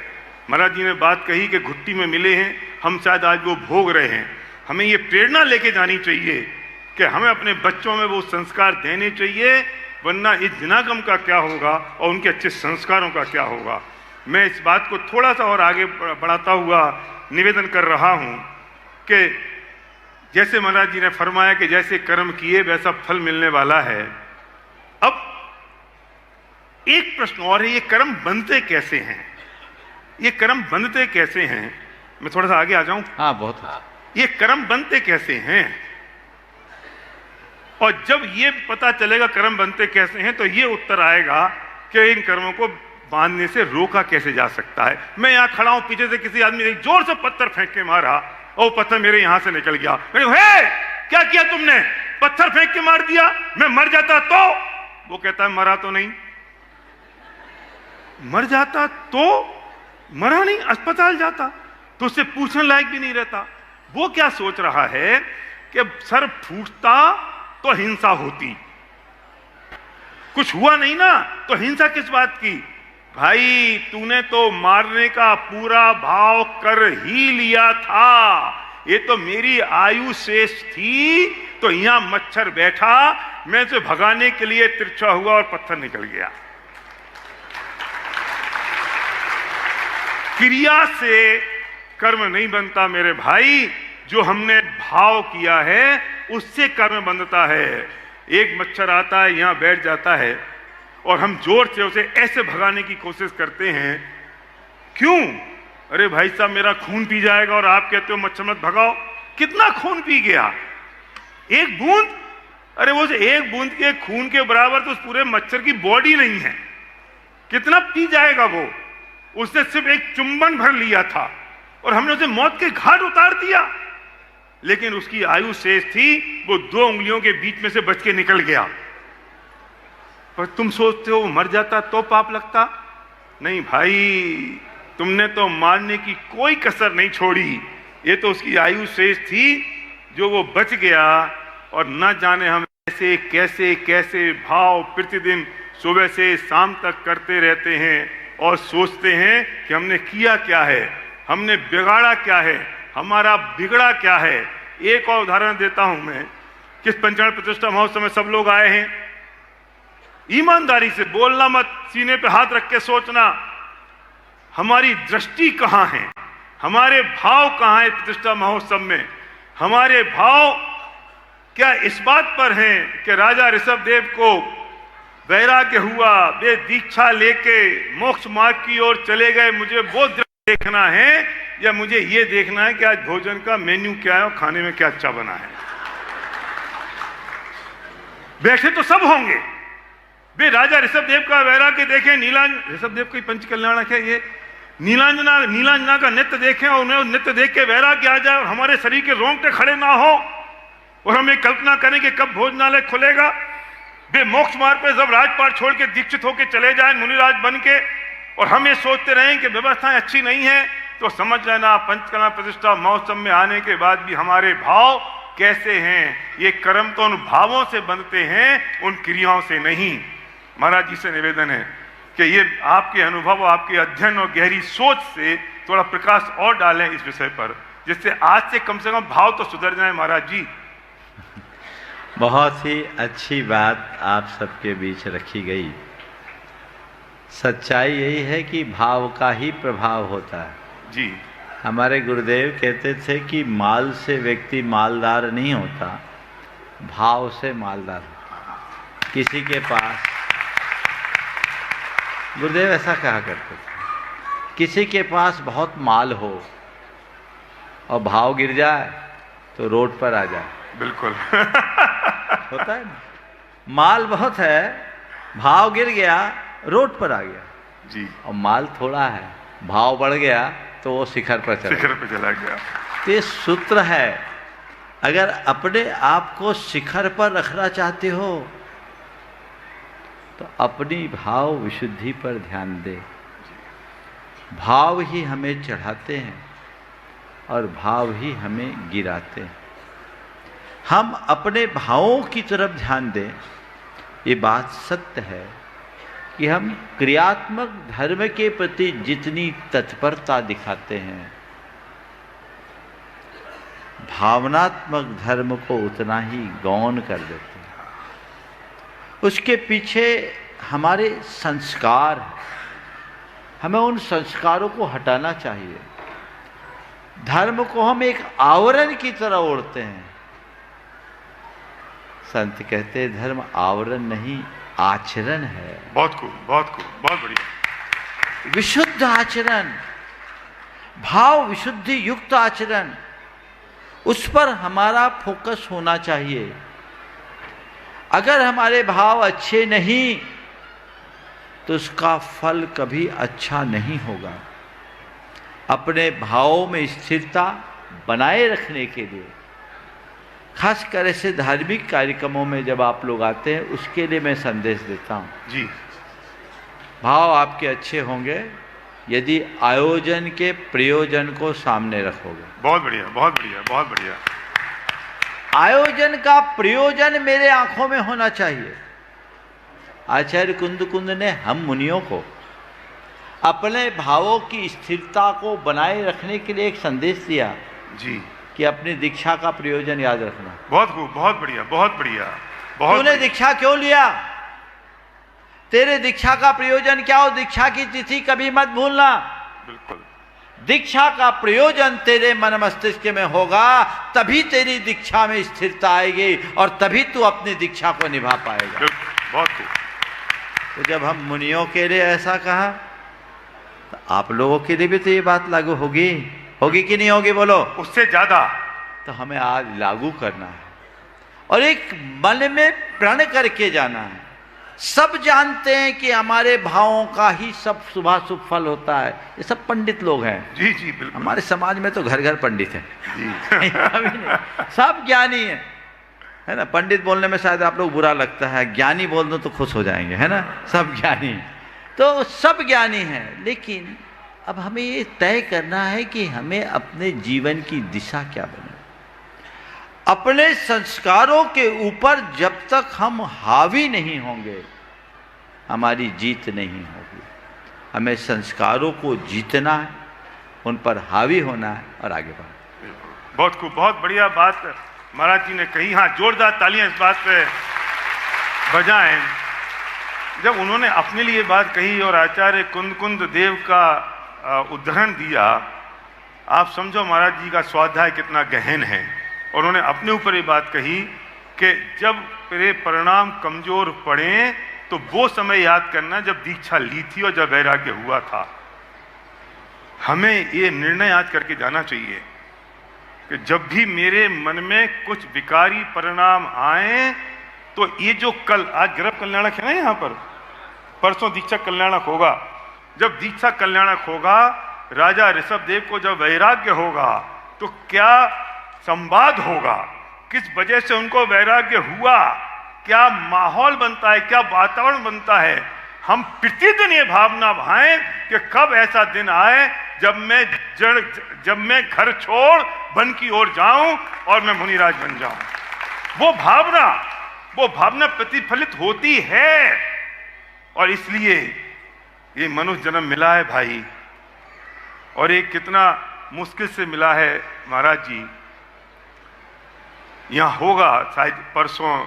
महाराज जी ने बात कही कि घुट्टी में मिले हैं, हम शायद आज वो भोग रहे हैं। हमें ये प्रेरणा लेके जानी चाहिए कि हमें अपने बच्चों में वो संस्कार देने चाहिए, वरना इस दिनागम का क्या होगा और उनके अच्छे संस्कारों का क्या होगा। मैं इस बात को थोड़ा सा और आगे बढ़ाता हुआ निवेदन कर रहा हूं कि जैसे महाराज जी ने फरमाया कि जैसे कर्म किए वैसा फल मिलने वाला है। अब एक प्रश्न और है, ये कर्म बनते कैसे हैं? ये कर्म बनते कैसे हैं? मैं थोड़ा सा आगे आ जाऊं। हाँ, बहुत अच्छा। ये कर्म बनते कैसे हैं? और जब ये पता चलेगा कर्म बनते कैसे हैं, तो ये उत्तर आएगा कि इन कर्मों को बांधने से रोका कैसे जा सकता है। मैं यहाँ खड़ा हूं, पीछे से किसी आदमी ने जोर से पत्थर फेंक के मारा और पत्थर मेरे यहां से निकल गया। हे, क्या किया तुमने? पत्थर फेंक के मार दिया। मैं मर जाता तो? वो कहता है मरा तो नहीं। मर जाता तो? मरा नहीं, अस्पताल जाता तो उससे पूछने लायक भी नहीं रहता। वो क्या सोच रहा है कि सर फूटता तो हिंसा होती, कुछ हुआ नहीं ना, तो हिंसा किस बात की? भाई तूने तो मारने का पूरा भाव कर ही लिया था। ये तो मेरी आयु शेष थी, तो यहां मच्छर बैठा, मैं उसे भगाने के लिए तिरछा हुआ और पत्थर निकल गया। क्रिया से कर्म नहीं बनता मेरे भाई, जो हमने भाव किया है उससे कर्म बनता है। एक मच्छर आता है, यहां बैठ जाता है और हम जोर से उसे ऐसे भगाने की कोशिश करते हैं। क्यों? अरे भाई साहब मेरा खून पी जाएगा, और आप कहते हो मच्छर मत भगाओ। कितना खून पी गया? एक बूंद? अरे वो एक बूंद के खून के बराबर तो उस पूरे मच्छर की बॉडी नहीं है। कितना पी जाएगा वो? उसने सिर्फ एक चुंबन भर लिया था और हमने उसे मौत के घाट उतार दिया। लेकिन उसकी आयु शेष थी, वो 2 उंगलियों के बीच में से बच के निकल गया। पर तुम सोचते हो मर जाता तो पाप लगता? नहीं भाई, तुमने तो मारने की कोई कसर नहीं छोड़ी। ये तो उसकी आयु शेष थी जो वो बच गया। और न जाने हम ऐसे कैसे कैसे भाव प्रतिदिन सुबह से शाम तक करते रहते हैं और सोचते हैं कि हमने किया क्या है, हमने बिगाड़ा क्या है, हमारा बिगड़ा क्या है। एक और उदाहरण देता हूं मैं। किस पंचायत प्रतिष्ठा महोत्सव में सब लोग आए हैं। ईमानदारी से बोलना मत, सीने पे हाथ रख के सोचना, हमारी दृष्टि कहां है, हमारे भाव कहां है प्रतिष्ठा महोत्सव में। हमारे भाव क्या इस बात पर हैं कि राजा ऋषभदेव को वैराग्य हुआ, वे दीक्षा लेके मोक्ष मार्ग की ओर चले गए, मुझे वो देखना है, या मुझे ये देखना है कि आज भोजन का मेन्यू क्या है और खाने में क्या अच्छा बना है? वैसे तो सब होंगे। वे राजा ऋषभदेव का वैराग्य देखें, ऋषभदेव की पंच कल्याणक है ये, नीलांजना का नृत्य देखें और उन्हें नृत्य देख के वैराग्य आ जाए और हमारे शरीर के रोंगटे खड़े ना हो और हम ये कल्पना करें कि कब भोजनालय खुलेगा। वे मोक्ष मार्ग पे सब राजपाट छोड़ के दीक्षित होकर चले जाएं मुनिराज बन के, और हम ये सोचते रहें कि व्यवस्थाएं अच्छी नहीं है, तो समझ लेना पंचकला प्रतिष्ठा महोत्सव में आने के बाद भी हमारे भाव कैसे हैं। ये कर्म तो उन भावों से बनते हैं, उन क्रियाओं से नहीं। महाराज जी से निवेदन है कि ये आपके अनुभव, आपके अध्ययन और गहरी सोच से थोड़ा प्रकाश और डालें इस विषय पर, जिससे आज से कम भाव तो सुधर जाए। महाराज जी बहुत ही अच्छी बात आप सबके बीच रखी गई। सच्चाई यही है कि भाव का ही प्रभाव होता है जी। हमारे गुरुदेव कहते थे कि माल से व्यक्ति मालदार नहीं होता, भाव से मालदार। किसी के पास, गुरुदेव ऐसा कहा करते थे, किसी के पास बहुत माल हो और भाव गिर जाए तो रोड पर आ जाए। बिल्कुल होता है ना, माल बहुत है, भाव गिर गया, रोड पर आ गया जी। और माल थोड़ा है, भाव बढ़ गया तो वो शिखर पर चला गया। तो ये सूत्र है, अगर अपने आप को शिखर पर रखना चाहते हो तो अपनी भाव विशुद्धि पर ध्यान दे। भाव ही हमें चढ़ाते हैं और भाव ही हमें गिराते हैं। हम अपने भावों की तरफ ध्यान दें। ये बात सत्य है कि हम क्रियात्मक धर्म के प्रति जितनी तत्परता दिखाते हैं, भावनात्मक धर्म को उतना ही गौण कर देते हैं। उसके पीछे हमारे संस्कार, हमें उन संस्कारों को हटाना चाहिए। धर्म को हम एक आवरण की तरह ओढ़ते हैं। संत कहते हैं धर्म आवरण नहीं आचरण है। बहुत खूब, बहुत खूब, बहुत बढ़िया। विशुद्ध आचरण, भाव विशुद्धि युक्त आचरण, उस पर हमारा फोकस होना चाहिए। अगर हमारे भाव अच्छे नहीं तो उसका फल कभी अच्छा नहीं होगा। अपने भावों में स्थिरता बनाए रखने के लिए खासकर ऐसे धार्मिक कार्यक्रमों में जब आप लोग आते हैं, उसके लिए मैं संदेश देता हूं। जी, भाव आपके अच्छे होंगे यदि आयोजन के प्रयोजन को सामने रखोगे। बहुत बढ़िया, बहुत बढ़िया, बहुत बढ़िया। आयोजन का प्रयोजन मेरे आंखों में होना चाहिए। आचार्य कुंद ने हम मुनियों को अपने भावों की स्थिरता को बनाए रखने के लिए एक संदेश दिया जी, कि अपनी दीक्षा का प्रयोजन याद रखना। बहुत खूब, बहुत बढ़िया, बहुत बढ़िया, बहुत तूने बढ़िया। दीक्षा क्यों लिया? तेरे दीक्षा का प्रयोजन क्या हो? दीक्षा की तिथि कभी मत भूलना। बिल्कुल, दीक्षा का प्रयोजन तेरे मन मस्तिष्क में होगा, तभी तेरी दीक्षा में स्थिरता आएगी और तभी तू अपनी दीक्षा को निभा पाएगा। बिल्कुल, बहुत खूब। तो जब हम मुनियों के लिए ऐसा कहा तो आप लोगों के लिए भी तो ये बात लागू होगी, होगी कि नहीं होगी? बोलो। उससे ज्यादा तो हमें आज लागू करना है और एक मन में प्रण करके जाना है। सब जानते हैं कि हमारे भावों का ही सब शुभाशुभ फल होता है। ये सब पंडित लोग हैं। जी जी, बिल्कुल। हमारे समाज में तो घर घर पंडित हैं। जी अभी नहीं, सब ज्ञानी है ना। पंडित बोलने में शायद आप लोग बुरा लगता है, ज्ञानी बोल दो तो खुश हो जाएंगे, है ना। सब ज्ञानी, तो सब ज्ञानी हैं, लेकिन अब हमें ये तय करना है कि हमें अपने जीवन की दिशा क्या बने। अपने संस्कारों के ऊपर जब तक हम हावी नहीं होंगे हमारी जीत नहीं होगी। हमें संस्कारों को जीतना है, उन पर हावी होना है और आगे बढ़ना। बहुत खूब, बहुत बढ़िया बात महाराज जी ने कही। हाँ, जोरदार तालियां इस बात पे बजाएं। जब उन्होंने अपने लिए बात कही और आचार्य कुंद देव का उदाहरण दिया, आप समझो महाराज जी का स्वाध्याय कितना गहन है। और उन्होंने अपने ऊपर ये बात कही कि जब मेरे परिणाम कमजोर पड़े तो वो समय याद करना जब दीक्षा ली थी और जब वैराग्य हुआ था। हमें ये निर्णय याद करके जाना चाहिए कि जब भी मेरे मन में कुछ विकारी परिणाम आए तो ये जो कल, आज गर्भ कल्याणक है ना, यहाँ पर परसों दीक्षा कल्याणक होगा। जब दीक्षा कल्याणक होगा, राजा ऋषभदेव को जब वैराग्य होगा तो क्या संवाद होगा, किस वजह से उनको वैराग्य हुआ, क्या माहौल बनता है, क्या वातावरण बनता है। हम प्रतिदिन ये भावना भाएं कि कब ऐसा दिन आए जब मैं घर छोड़ वन की ओर जाऊं और मैं मुनिराज बन जाऊं। वो भावना प्रतिफलित होती है। और इसलिए ये मनुष्य जन्म मिला है भाई, और ये कितना मुश्किल से मिला है महाराज जी। यहाँ होगा शायद परसों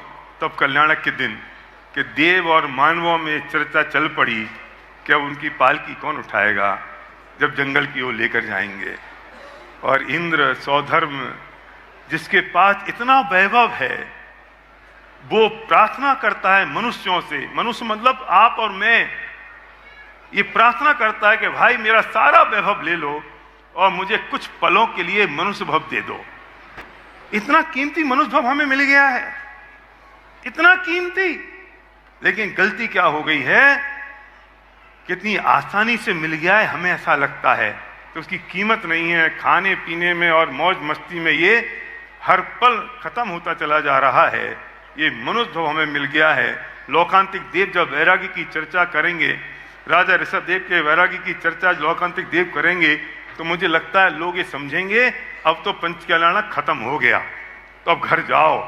तब कल्याणक के दिन कि देव और मानवों में चर्चा चल पड़ी कि अब उनकी पालकी कौन उठाएगा जब जंगल की ओर लेकर जाएंगे। और इंद्र सौधर्म जिसके पास इतना वैभव है, वो प्रार्थना करता है मनुष्यों से, मनुष्य मतलब आप और मैं, ये प्रार्थना करता है कि भाई मेरा सारा वैभव ले लो और मुझे कुछ पलों के लिए मनुष्य भव दे दो। इतना कीमती मनुष्य भव हमें मिल गया है, इतना कीमती। लेकिन गलती क्या हो गई है, कितनी आसानी से मिल गया है, हमें ऐसा लगता है तो उसकी कीमत नहीं है। खाने पीने में और मौज मस्ती में ये हर पल खत्म होता चला जा रहा है। ये मनुष्य भव हमें मिल गया है। लोकांतिक देव जब वैराग्य की चर्चा करेंगे, राजा ऋषभदेव के वैराग्य की चर्चा लोकांतिक देव करेंगे, तो मुझे लगता है लोग ये समझेंगे अब तो पंच कल्याणक खत्म हो गया, तो अब घर जाओ।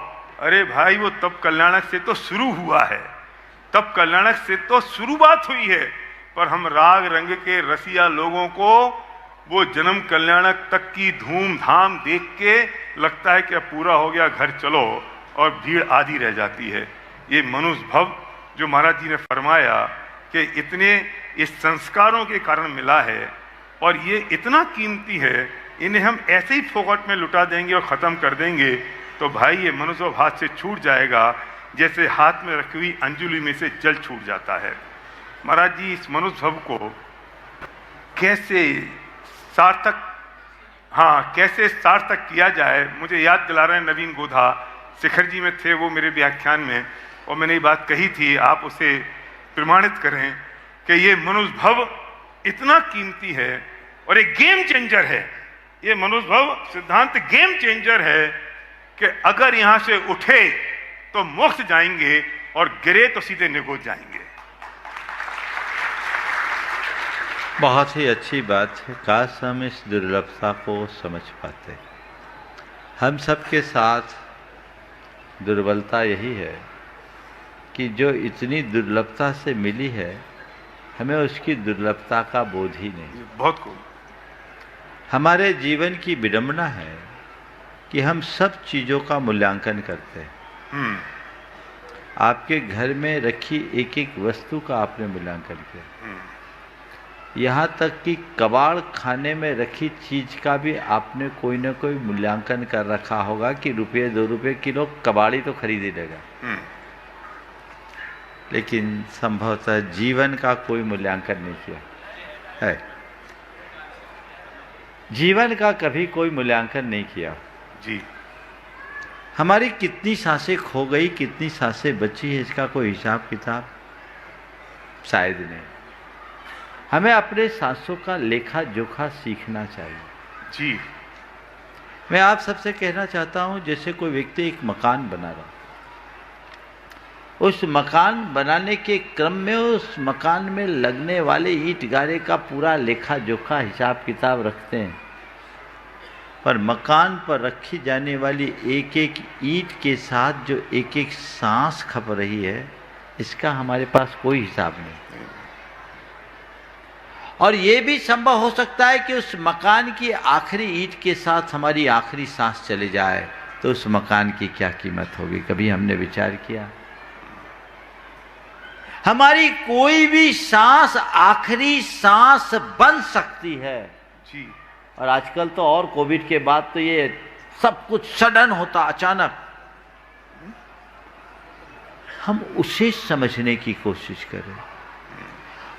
अरे भाई, वो तब कल्याणक से तो शुरू हुआ है, तब कल्याणक से तो शुरुआत हुई है। पर हम राग रंग के रसिया लोगों को वो जन्म कल्याणक तक की धूमधाम देख के लगता है कि अब पूरा हो गया, घर चलो, और भीड़ आधी रह जाती है। ये मनुष्य भव जो महाराज जी ने फरमाया कि इतने इस संस्कारों के कारण मिला है और ये इतना कीमती है, इन्हें हम ऐसे ही फोकट में लुटा देंगे और ख़त्म कर देंगे तो भाई ये मनुष्य भव हाथ से छूट जाएगा जैसे हाथ में रखी हुई अंजुली में से जल छूट जाता है। महाराज जी इस मनुष्य भव को कैसे सार्थक किया जाए, मुझे याद दिला रहे हैं नवीन गोधा, शिखर जी में थे वो मेरे व्याख्यान में, और मैंने ये बात कही थी, आप उसे प्रमाणित करें कि ये मनुष्य भव इतना कीमती है और एक गेम चेंजर है। ये मनुष्य भव सिद्धांत गेम चेंजर है कि अगर यहां से उठे तो मोक्ष जाएंगे और गिरे तो सीधे निगोज जाएंगे। बहुत ही अच्छी बात है। काश हम इस दुर्लभता को समझ पाते। हम सबके साथ दुर्बलता यही है कि जो इतनी दुर्लभता से मिली है, हमें उसकी दुर्लभता का बोध ही नहीं। बहुत खूब। हमारे जीवन की विडंबना है कि हम सब चीज़ों का मूल्यांकन करते हैं। आपके घर में रखी एक एक वस्तु का आपने मूल्यांकन किया, यहाँ तक कि कबाड़ खाने में रखी चीज का भी आपने कोई ना कोई मूल्यांकन कर रखा होगा कि रुपये 2 रुपये किलो कबाड़ी तो खरीद ही लेगा, लेकिन संभवतः जीवन का कोई मूल्यांकन नहीं किया है। जीवन का कभी कोई मूल्यांकन नहीं किया जी। हमारी कितनी सांसें खो गई, कितनी सांसें बची है, इसका कोई हिसाब किताब शायद नहीं। हमें अपने सांसों का लेखा जोखा सीखना चाहिए जी। मैं आप सबसे कहना चाहता हूं, जैसे कोई व्यक्ति एक मकान बना रहा, उस मकान बनाने के क्रम में उस मकान में लगने वाले ईंट गारे का पूरा लेखा जोखा हिसाब किताब रखते हैं, पर मकान पर रखी जाने वाली एक एक ईंट के साथ जो एक एक सांस खप रही है, इसका हमारे पास कोई हिसाब नहीं। और ये भी संभव हो सकता है कि उस मकान की आखिरी ईंट के साथ हमारी आखिरी सांस चले जाए, तो उस मकान की क्या कीमत होगी? कभी हमने विचार किया? हमारी कोई भी सांस आखिरी सांस बन सकती है जी। और आजकल तो और कोविड के बाद तो ये सब कुछ सडन होता, अचानक। हम उसे समझने की कोशिश करें,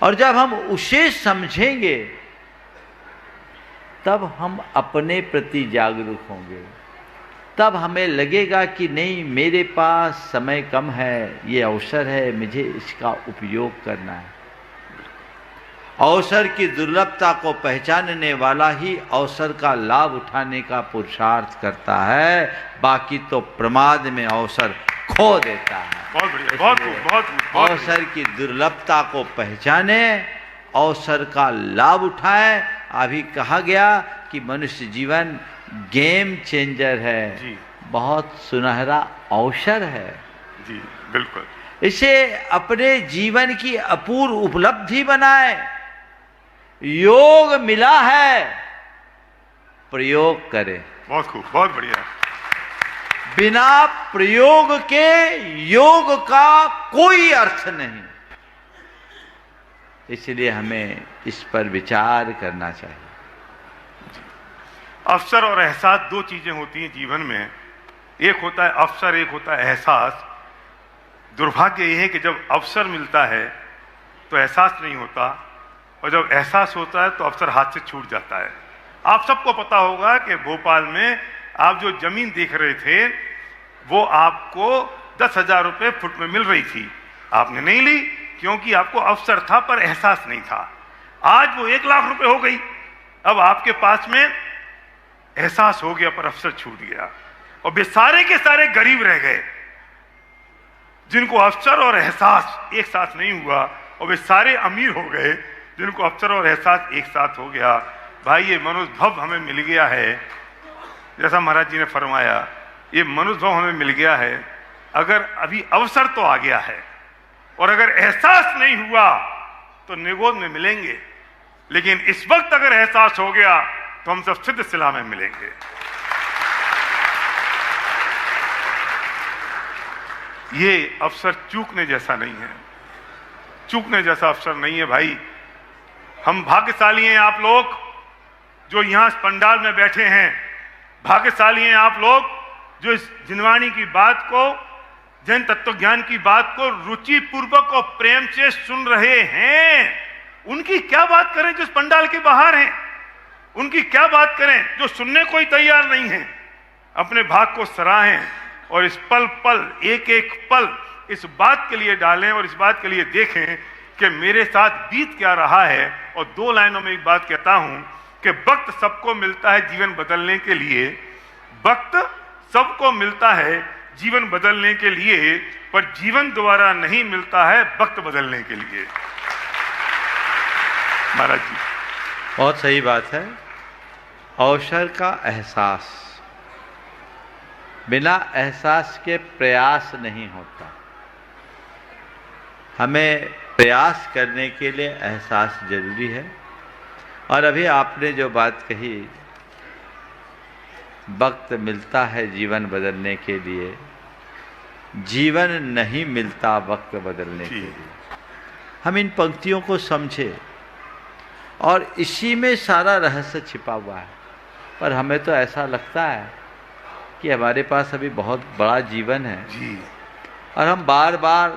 और जब हम उसे समझेंगे तब हम अपने प्रति जागरूक होंगे। तब हमें लगेगा कि नहीं, मेरे पास समय कम है, ये अवसर है, मुझे इसका उपयोग करना है। अवसर की दुर्लभता को पहचानने वाला ही अवसर का लाभ उठाने का पुरुषार्थ करता है, बाकी तो प्रमाद में अवसर खो देता है। बहुत बढ़िया, बहुत खूब, बहुत खूब, बहुत खूब। अवसर की दुर्लभता को पहचाने, अवसर का लाभ उठाएं। अभी कहा गया कि मनुष्य जीवन गेम चेंजर है जी। बहुत सुनहरा अवसर है जी, बिल्कुल। इसे अपने जीवन की अपूर्व उपलब्धि बनाए। योग मिला है, प्रयोग करें। बहुत खूब, बहुत बढ़िया। बिना प्रयोग के योग का कोई अर्थ नहीं। इसलिए हमें इस पर विचार करना चाहिए। अवसर और एहसास दो चीजें होती हैं जीवन में। एक होता है अवसर, एक होता है एहसास। दुर्भाग्य यह है कि जब अवसर मिलता है तो एहसास नहीं होता, और जब एहसास होता है तो अवसर हाथ से छूट जाता है। आप सबको पता होगा कि भोपाल में आप जो जमीन देख रहे थे वो आपको 10,000 रुपये फुट में मिल रही थी, आपने नहीं ली क्योंकि आपको अवसर था पर एहसास नहीं था। आज वो 1 लाख रुपए हो गई। अब आपके पास में एहसास हो गया पर अवसर छूट गया, और वे सारे के सारे गरीब रह गए जिनको अवसर और एहसास एक साथ नहीं हुआ, और वे सारे अमीर हो गए जिनको अवसर और एहसास एक साथ हो गया। भाई, ये मनुष्य भव हमें मिल गया है, जैसा महाराज जी ने फरमाया, ये मनुष्य भव हमें मिल गया है। अगर अभी अवसर तो आ गया है और अगर एहसास नहीं हुआ तो निगोद में मिलेंगे, लेकिन इस वक्त अगर एहसास हो गया तो हम सब सिद्ध सिला में मिलेंगे। ये अवसर चूकने जैसा नहीं है, चूकने जैसा अवसर नहीं है भाई। हम भाग्यशाली हैं आप लोग जो यहां इस पंडाल में बैठे हैं। भाग्यशाली हैं आप लोग जो इस जिनवाणी की बात को, जैन तत्व ज्ञान की बात को रुचि पूर्वक और प्रेम से सुन रहे हैं। उनकी क्या बात करें जो इस पंडाल के बाहर हैं, उनकी क्या बात करें जो सुनने को ही तैयार नहीं है। अपने भाग को सराहें और इस पल पल, एक एक पल इस बात के लिए डालें और इस बात के लिए देखें कि मेरे साथ बीत क्या रहा है। और 2 लाइनों में एक बात कहता हूं कि वक्त सबको मिलता है जीवन बदलने के लिए, वक्त सबको मिलता है जीवन बदलने के लिए, पर जीवन दोबारा नहीं मिलता है वक्त बदलने के लिए। महाराज जी बहुत सही बात है। अवसर का एहसास, बिना एहसास के प्रयास नहीं होता। हमें प्रयास करने के लिए एहसास जरूरी है। और अभी आपने जो बात कही, वक्त मिलता है जीवन बदलने के लिए, जीवन नहीं मिलता वक्त बदलने के लिए। हम इन पंक्तियों को समझे और इसी में सारा रहस्य छिपा हुआ है। पर हमें तो ऐसा लगता है कि हमारे पास अभी बहुत बड़ा जीवन है जी, और हम बार बार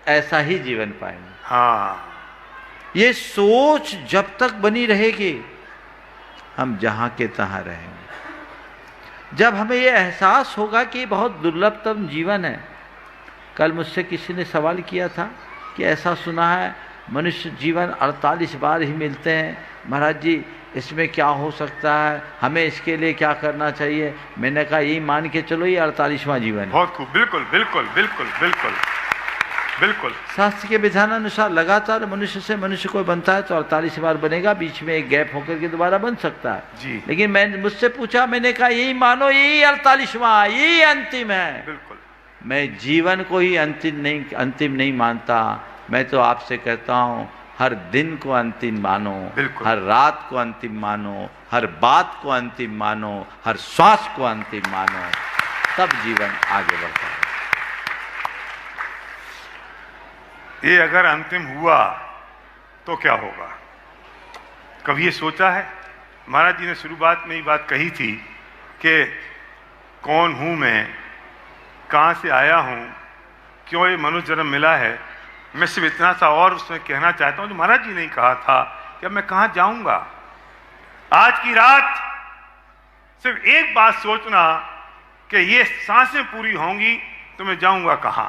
ऐसा ही जीवन पाएंगे। हाँ, ये सोच जब तक बनी रहेगी हम जहां के तहां रहेंगे। जब हमें ये एहसास होगा कि बहुत दुर्लभतम जीवन है। कल मुझसे किसी ने सवाल किया था कि ऐसा सुना है मनुष्य जीवन 48 बार ही मिलते हैं, महाराज जी इसमें क्या हो सकता है, हमें इसके लिए क्या करना चाहिए। मैंने कहा यही मान के चलो ये 48वां जीवन है। बहुत खूब, बिल्कुल बिल्कुल बिल्कुल बिल्कुल बिल्कुल। शास्त्र के विधानानुसार लगातार मनुष्य से मनुष्य कोई बनता है तो 48 बार बनेगा, बीच में एक गैप होकर के दोबारा बन सकता है जी। लेकिन मैं मुझसे पूछा, मैंने कहा यही मानो यही 48वां, यही अंतिम है। बिल्कुल। मैं जीवन को ही अंतिम नहीं मानता। मैं तो आपसे कहता हूँ हर दिन को अंतिम मानो, हर रात को अंतिम मानो, हर बात को अंतिम मानो, हर श्वास को अंतिम मानो, तब जीवन आगे बढ़ता है। ये अगर अंतिम हुआ तो क्या होगा, कभी ये सोचा है? महाराज जी ने शुरुआत में ही बात कही थी कि कौन हूं मैं, कहां से आया हूं, क्यों ये मनुष्य जन्म मिला है। मैं सिर्फ इतना सा और उसमें कहना चाहता हूं जो महाराज जी ने कहा था कि मैं कहां जाऊंगा। आज की रात सिर्फ एक बात सोचना कि ये सांसें पूरी होंगी तो मैं जाऊंगा कहां।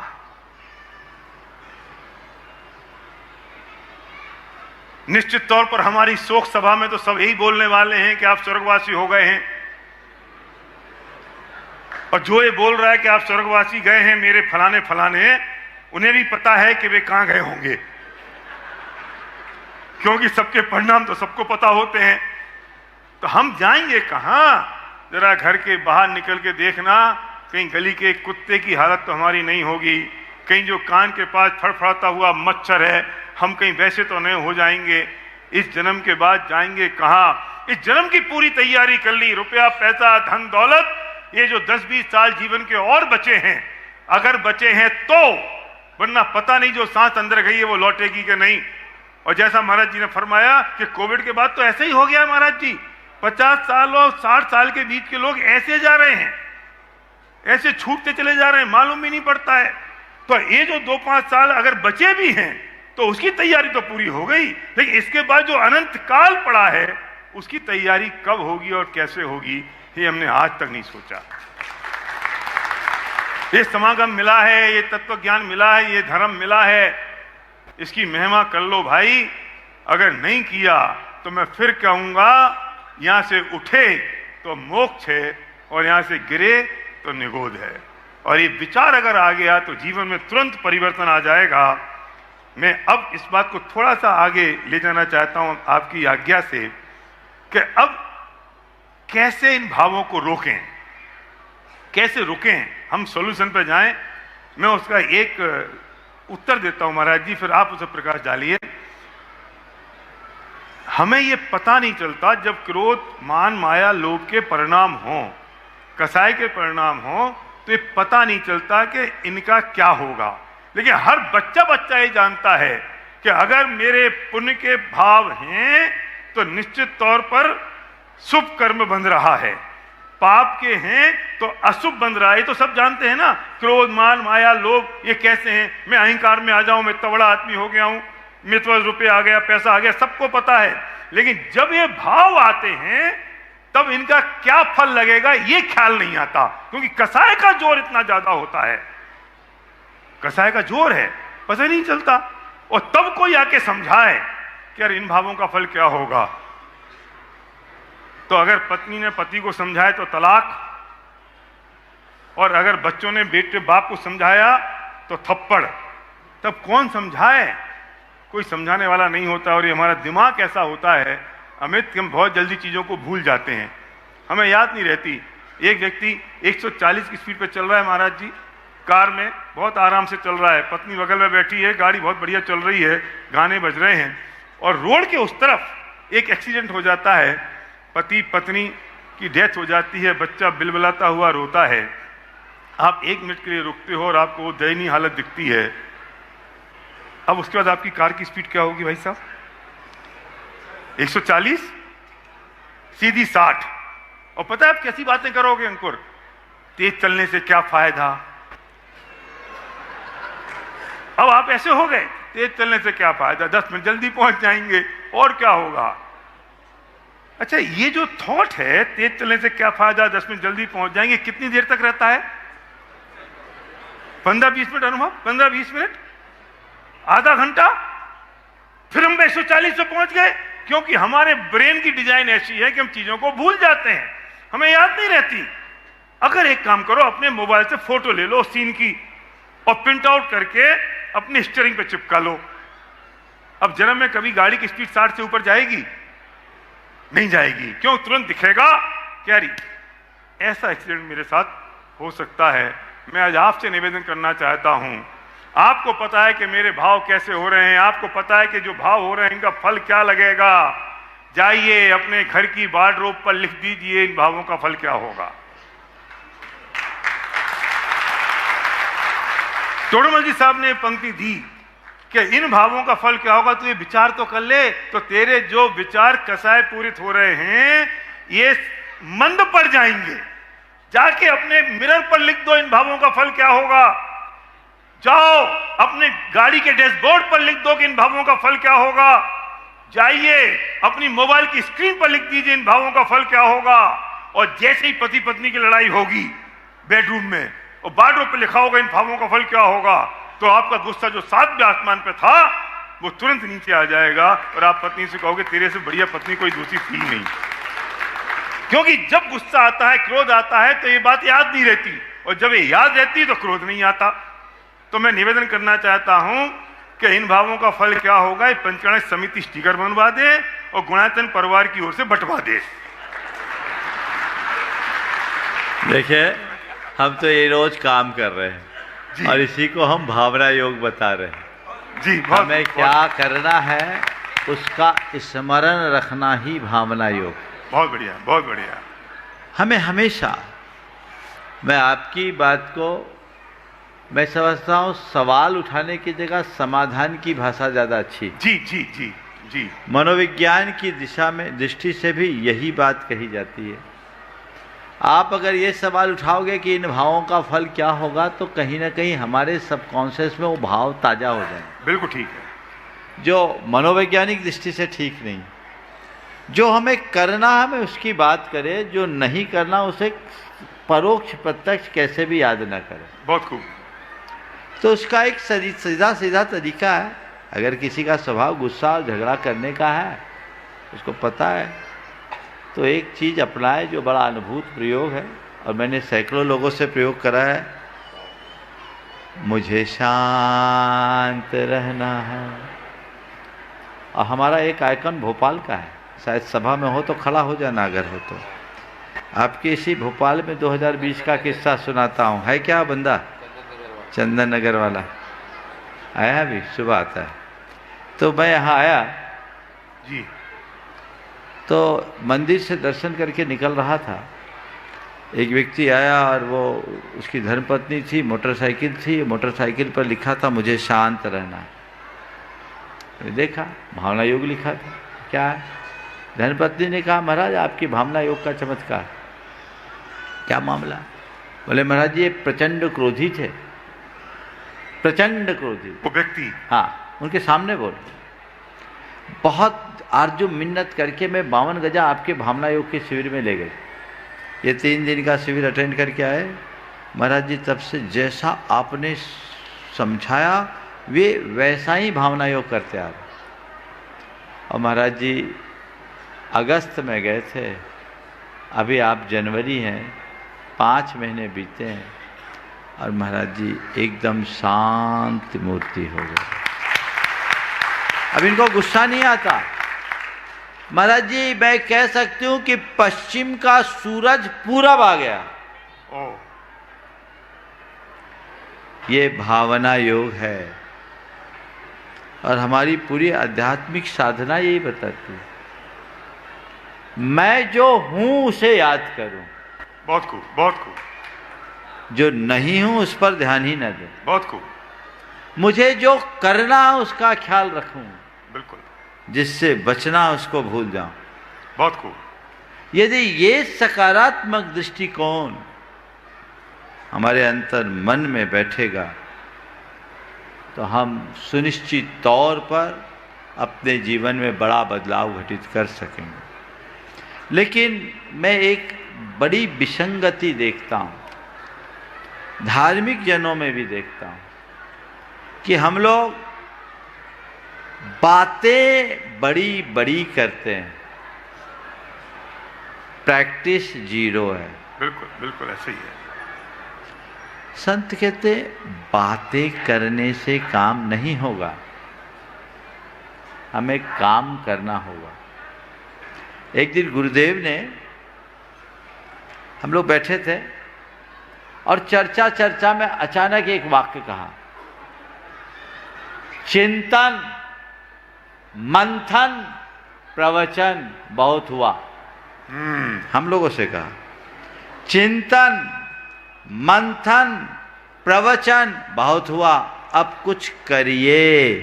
निश्चित तौर पर हमारी शोक सभा में तो सब यही बोलने वाले हैं कि आप स्वर्गवासी हो गए हैं, और जो ये बोल रहा है कि आप स्वर्गवासी गए हैं मेरे फलाने फलाने, उन्हें भी पता है कि वे कहां गए होंगे, क्योंकि सबके परिणाम तो सबको पता होते हैं। तो हम जाएंगे कहां? जरा घर के बाहर निकल के देखना, कहीं गली के कुत्ते की हालत तो हमारी नहीं होगी, कहीं जो कान के पास फड़फड़ाता हुआ मच्छर है हम कहीं वैसे तो नहीं हो जाएंगे। इस जन्म के बाद जाएंगे कहां? इस जन्म की पूरी तैयारी कर ली, रुपया पैसा धन दौलत, ये जो 10-20 साल जीवन के और बचे हैं, अगर बचे हैं तो, वरना पता नहीं जो सांस अंदर गई है वो लौटेगी कि नहीं। और जैसा महाराज जी ने फरमाया कि कोविड के बाद तो ऐसे ही हो गया है महाराज जी, 50 साल और 60 साल के बीच के लोग ऐसे जा रहे हैं, ऐसे छूटते चले जा रहे हैं, मालूम भी नहीं पड़ता है। तो ये जो 2-5 साल अगर बचे भी हैं तो उसकी तैयारी तो पूरी हो गई, लेकिन इसके बाद जो अनंत काल पड़ा है उसकी तैयारी कब होगी और कैसे होगी ये हमने आज तक नहीं सोचा। ये समागम मिला है, ये तत्व ज्ञान मिला है, ये धर्म मिला है, इसकी महिमा कर लो भाई। अगर नहीं किया तो मैं फिर कहूंगा, यहां से उठे तो मोक्ष है और यहां से गिरे तो निगोद है। और ये विचार अगर आ गया तो जीवन में तुरंत परिवर्तन आ जाएगा। मैं अब इस बात को थोड़ा सा आगे ले जाना चाहता हूं आपकी आज्ञा से, कि अब कैसे इन भावों को रोकें, कैसे रुकें, हम सॉल्यूशन पर जाएं। मैं उसका एक उत्तर देता हूं महाराज जी, फिर आप उसे प्रकाश डालिए। हमें ये पता नहीं चलता जब क्रोध मान माया लोभ के परिणाम हो, कसाई के परिणाम हो, तो ये पता नहीं चलता कि इनका क्या होगा। लेकिन हर बच्चा ये जानता है कि अगर मेरे पुण्य के भाव हैं तो निश्चित तौर पर शुभ कर्म बन रहा है, पाप के हैं तो अशुभ बन रहा है। तो सब जानते हैं ना, क्रोध मान माया लोभ ये कैसे हैं। मैं अहंकार में आ जाऊं, मैं तगड़ा आदमी हो गया हूं, मेरे पास रुपये आ गया, पैसा आ गया, सबको पता है। लेकिन जब ये भाव आते हैं तब इनका क्या फल लगेगा ये ख्याल नहीं आता, क्योंकि कसाय का जोर इतना ज्यादा होता है। कसाय का जोर है, पता नहीं चलता। और तब कोई आके समझाए कि यार इन भावों का फल क्या होगा। तो अगर पत्नी ने पति को समझाया तो तलाक, और अगर बच्चों ने बेटे बाप को समझाया तो थप्पड़। तब कौन समझाए? कोई समझाने वाला नहीं होता। और ये हमारा दिमाग ऐसा होता है अमित कि हम बहुत जल्दी चीजों को भूल जाते हैं, हमें याद नहीं रहती। एक व्यक्ति 140 की स्पीड पे चल रहा है महाराज जी, कार में बहुत आराम से चल रहा है, पत्नी बगल में बैठी है, गाड़ी बहुत बढ़िया चल रही है, गाने बज रहे हैं, और रोड के उस तरफ एक एक्सीडेंट हो जाता है, पति पत्नी की डेथ हो जाती है, बच्चा बिलबिलाता हुआ रोता है। आप 1 मिनट के लिए रुकते हो और आपको वो दयनीय हालत दिखती है। अब उसके बाद आपकी कार की स्पीड क्या होगी भाई साहब? 140 सीधी 60। और पता है आप कैसी बातें करोगे अंकुर? तेज चलने से क्या फायदा? अब आप ऐसे हो गए, तेज चलने से क्या फायदा, 10 मिनट जल्दी पहुंच जाएंगे, और क्या होगा? अच्छा, ये जो थॉट है तेज चलने से क्या फायदा, 10 मिनट जल्दी पहुंच जाएंगे, कितनी देर तक रहता है? 15-20 मिनट अनुभव, 15-20 मिनट, आधा घंटा, फिर हम 140 पे पहुंच गए। क्योंकि हमारे ब्रेन की डिजाइन ऐसी है कि हम चीजों को भूल जाते हैं, हमें याद नहीं रहती। अगर एक काम करो, अपने मोबाइल से फोटो ले लो सीन की और प्रिंट आउट करके अपने स्टीयरिंग पे चिपका लो। अब जन्म में कभी गाड़ी की स्पीड 60 से ऊपर जाएगी? नहीं जाएगी। क्यों? तुरंत दिखेगा क्या री ऐसा एक्सीडेंट मेरे साथ हो सकता है। मैं आज आपसे निवेदन करना चाहता हूं, आपको पता है कि मेरे भाव कैसे हो रहे हैं, आपको पता है कि जो भाव हो रहे हैं इनका फल क्या लगेगा। जाइए अपने घर की वार्डरोब पर लिख दीजिए इन भावों का फल क्या होगा। तोड़मल जी साहब ने पंक्ति दी कि इन भावों का फल क्या होगा, तो ये विचार तो कर ले। तो तेरे जो विचार कसाय पूरित हो रहे हैं ये मंद पड़ जाएंगे। जाके अपने मिरर पर लिख दो इन भावों का फल क्या होगा। जाओ अपने गाड़ी के डैशबोर्ड पर लिख दो कि इन भावों का फल क्या होगा। जाइए अपनी मोबाइल की स्क्रीन पर लिख दीजिए इन भावों का फल क्या होगा। और जैसे ही पति पत्नी की लड़ाई होगी बेडरूम में और वार्डरोब पे लिखा होगा इन भावों का फल क्या होगा, तो आपका गुस्सा जो 7वें आसमान पे था वो तुरंत नीचे आ जाएगा और आप पत्नी से कहोगे तेरे से बढ़िया पत्नी कोई दूसरी थी नहीं। क्योंकि जब गुस्सा आता है, क्रोध आता है, तो ये बात याद नहीं रहती, और जब ये याद रहती तो क्रोध नहीं आता। तो मैं निवेदन करना चाहता हूं कि इन भावों का फल क्या होगा, पंचकर्णक समिति स्टिकर बनवा दे और गुणायतन परिवार की ओर से बंटवा दे। देखिए, हम तो ये रोज काम कर रहे हैं और इसी को हम भावना योग बता रहे हैं जी। हमें क्या करना है उसका स्मरण रखना ही भावना योग। बहुत बढ़िया, बहुत बढ़िया। हमें हमेशा, मैं आपकी बात को मैं समझता हूँ सवाल उठाने की जगह समाधान की भाषा ज़्यादा अच्छी। जी जी जी जी। मनोविज्ञान की दिशा में दृष्टि से भी यही बात कही जाती है। आप अगर ये सवाल उठाओगे कि इन भावों का फल क्या होगा, तो कहीं ना कहीं हमारे सबकॉन्शियस में वो भाव ताज़ा हो जाएंगे। बिल्कुल ठीक है। जो मनोवैज्ञानिक दृष्टि से ठीक नहीं। जो हमें करना है हमें उसकी बात करें, जो नहीं करना उसे परोक्ष प्रत्यक्ष कैसे भी याद ना करें। बहुत खूब। तो उसका एक सीधा सीधा तरीका है। अगर किसी का स्वभाव गुस्सा और झगड़ा करने का है, उसको पता है, तो एक चीज़ अपनाए जो बड़ा अनुभूत प्रयोग है और मैंने सैकड़ों लोगों से प्रयोग करा है। मुझे शांत रहना है। और हमारा एक आइकन भोपाल का है, शायद सभा में हो तो खड़ा हो जाना अगर हो तो। आपके इसी भोपाल में 2020 का किस्सा सुनाता हूँ। है क्या बंदा? चंदन नगर वाला आया, भी सुबह आता है। तो मैं यहाँ आया जी, तो मंदिर से दर्शन करके निकल रहा था। एक व्यक्ति आया और वो उसकी धर्मपत्नी थी, मोटरसाइकिल थी, मोटरसाइकिल पर लिखा था मुझे शांत रहना। देखा भावना योग लिखा था। क्या है? धर्मपत्नी ने कहा महाराज आपकी भावना योग का चमत्कार। क्या मामला? बोले महाराज जी ये प्रचंड क्रोधी थे, प्रचंड क्रोधी वो व्यक्ति। हाँ, उनके सामने बोले बहुत आरजू मिन्नत करके मैं 52 गजा आपके भावना योग के शिविर में ले गए। ये 3 दिन का शिविर अटेंड करके आए। महाराज जी तब से जैसा आपने समझाया वे वैसा ही भावना योग करते आ रहे। और महाराज जी अगस्त में गए थे, अभी आप जनवरी हैं, 5 महीने बीते हैं और महाराज जी एकदम शांत मूर्ति हो गए। अब इनको गुस्सा नहीं आता। महाराज जी मैं कह सकती हूं कि पश्चिम का सूरज पूरब आ गया। ओ ये भावना योग है और हमारी पूरी आध्यात्मिक साधना यही बताती है, मैं जो हूं उसे याद करूं, बहुत खूब, बहुत खूब, जो नहीं हूं उस पर ध्यान ही न दूं, बहुत खूब, मुझे जो करना है उसका ख्याल रखूं, बिल्कुल, जिससे बचना उसको भूल जाऊं। बहुत खूब, यदि ये सकारात्मक दृष्टिकोण हमारे अंतर मन में बैठेगा तो हम सुनिश्चित तौर पर अपने जीवन में बड़ा बदलाव घटित कर सकेंगे। लेकिन मैं एक बड़ी विसंगति देखता हूं, धार्मिक जनों में भी देखता हूं, कि हम लोग बातें बड़ी बड़ी करते हैं, प्रैक्टिस जीरो है। बिल्कुल, बिल्कुल ऐसे ही है। संत कहते बातें करने से काम नहीं होगा, हमें काम करना होगा। एक दिन गुरुदेव ने, हम लोग बैठे थे और चर्चा में अचानक एक वाक्य कहा, चिंतन मंथन प्रवचन बहुत हुआ। हम लोगों से कहा चिंतन मंथन प्रवचन बहुत हुआ, अब कुछ करिए।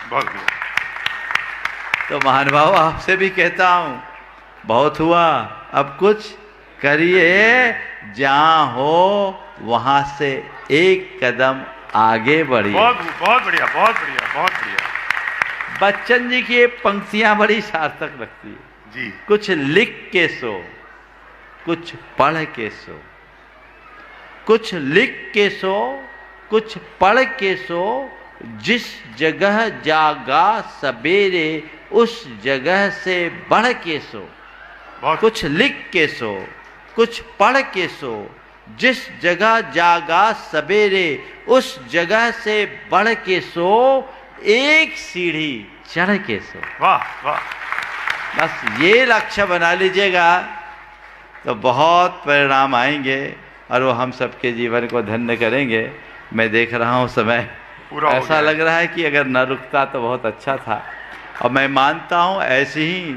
बहुत बढ़िया। तो महानुभाव आपसे भी कहता हूं, बहुत हुआ, अब कुछ करिए, जहां हो वहां से एक कदम आगे बढ़िए। बहुत बहुत बढ़िया, बहुत बढ़िया, बहुत बढ़िया। बच्चन जी की ये पंक्तियां बड़ी सार्थक लगती है जी। कुछ लिख के सो, कुछ पढ़ के सो, कुछ लिख के सो, कुछ पढ़ के सो, जिस जगह जागा सवेरे उस जगह से बढ़ के सो। कुछ लिख के सो, कुछ पढ़ के सो, जिस जगह जागा सवेरे उस जगह से बढ़ के सो, एक सीढ़ी चढ़ के सो। वाह वाह। बस ये लक्ष्य बना लीजिएगा तो बहुत परिणाम आएंगे और वो हम सबके जीवन को धन्य करेंगे। मैं देख रहा हूँ समय पूरा हो ऐसा गया। लग रहा है कि अगर न रुकता तो बहुत अच्छा था। और मैं मानता हूँ ऐसी ही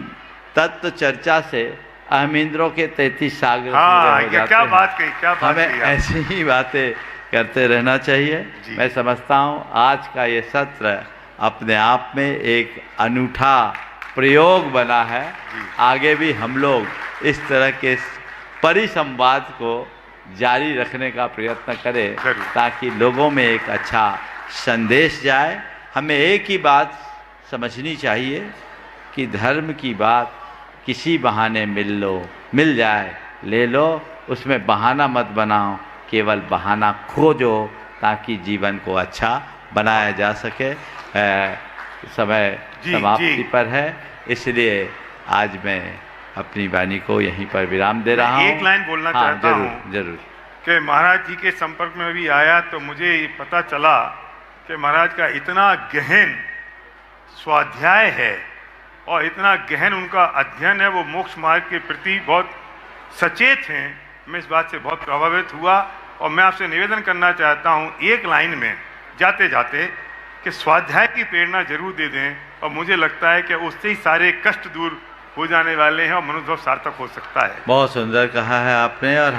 तत्व चर्चा से अहमिंद्रों के 33 सागर हाँ, पूरे हो जाते क्या हैं। बात कही, क्या बात हमें कही आप। ऐसी ही बातें करते रहना चाहिए। जी। मैं समझता हूँ आज का ये सत्र अपने आप में एक अनूठा प्रयोग बना है। जी। आगे भी हम लोग इस तरह के परिसंवाद को जारी रखने का प्रयत्न करें जरूर। ताकि लोगों में एक अच्छा संदेश जाए। हमें एक ही बात समझनी चाहिए कि धर्म की बात किसी बहाने मिल जाए ले लो, उसमें बहाना मत बनाओ, केवल बहाना खोजो ताकि जीवन को अच्छा बनाया जा सके। समय जी, समाप्ति जी। पर है, इसलिए आज मैं अपनी वाणी को यहीं पर विराम दे रहा हूँ। एक लाइन बोलना चाहता जरूर, हूँ जरूर। कि महाराज जी के संपर्क में भी आया तो मुझे ये पता चला कि महाराज का इतना गहन स्वाध्याय है और इतना गहन उनका अध्ययन है, वो मोक्ष मार्ग के प्रति बहुत सचेत हैं। मैं इस बात से बहुत प्रभावित हुआ और मैं आपसे निवेदन करना चाहता हूँ एक लाइन में जाते जाते कि स्वाध्याय की प्रेरणा जरूर दे दें और मुझे लगता है कि उससे ही सारे कष्ट दूर हो जाने वाले हैं और मनुष्य सार्थक हो सकता है। बहुत सुंदर कहा है आपने। और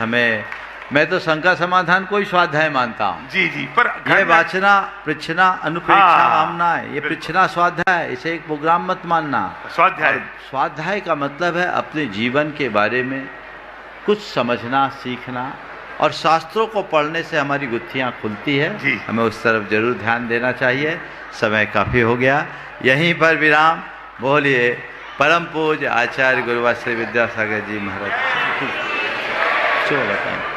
मैं तो शंका समाधान को ही स्वाध्याय मानता हूँ। जी जी। पर ये वाचना पृच्छना अनुप्रेक्षा हाँ, आमना है, ये बिल्कुल। पृच्छना स्वाध्याय, इसे एक प्रोग्राम मत मानना। स्वाध्याय। और स्वाध्याय का मतलब है अपने जीवन के बारे में कुछ समझना सीखना, और शास्त्रों को पढ़ने से हमारी गुत्थियाँ खुलती है। जी। हमें उस तरफ जरूर ध्यान देना चाहिए। समय काफ़ी हो गया, यहीं पर विराम। बोलिए परम पूज्य आचार्य गुरुवार श्री विद्यासागर जी महाराज। चलो बताएं।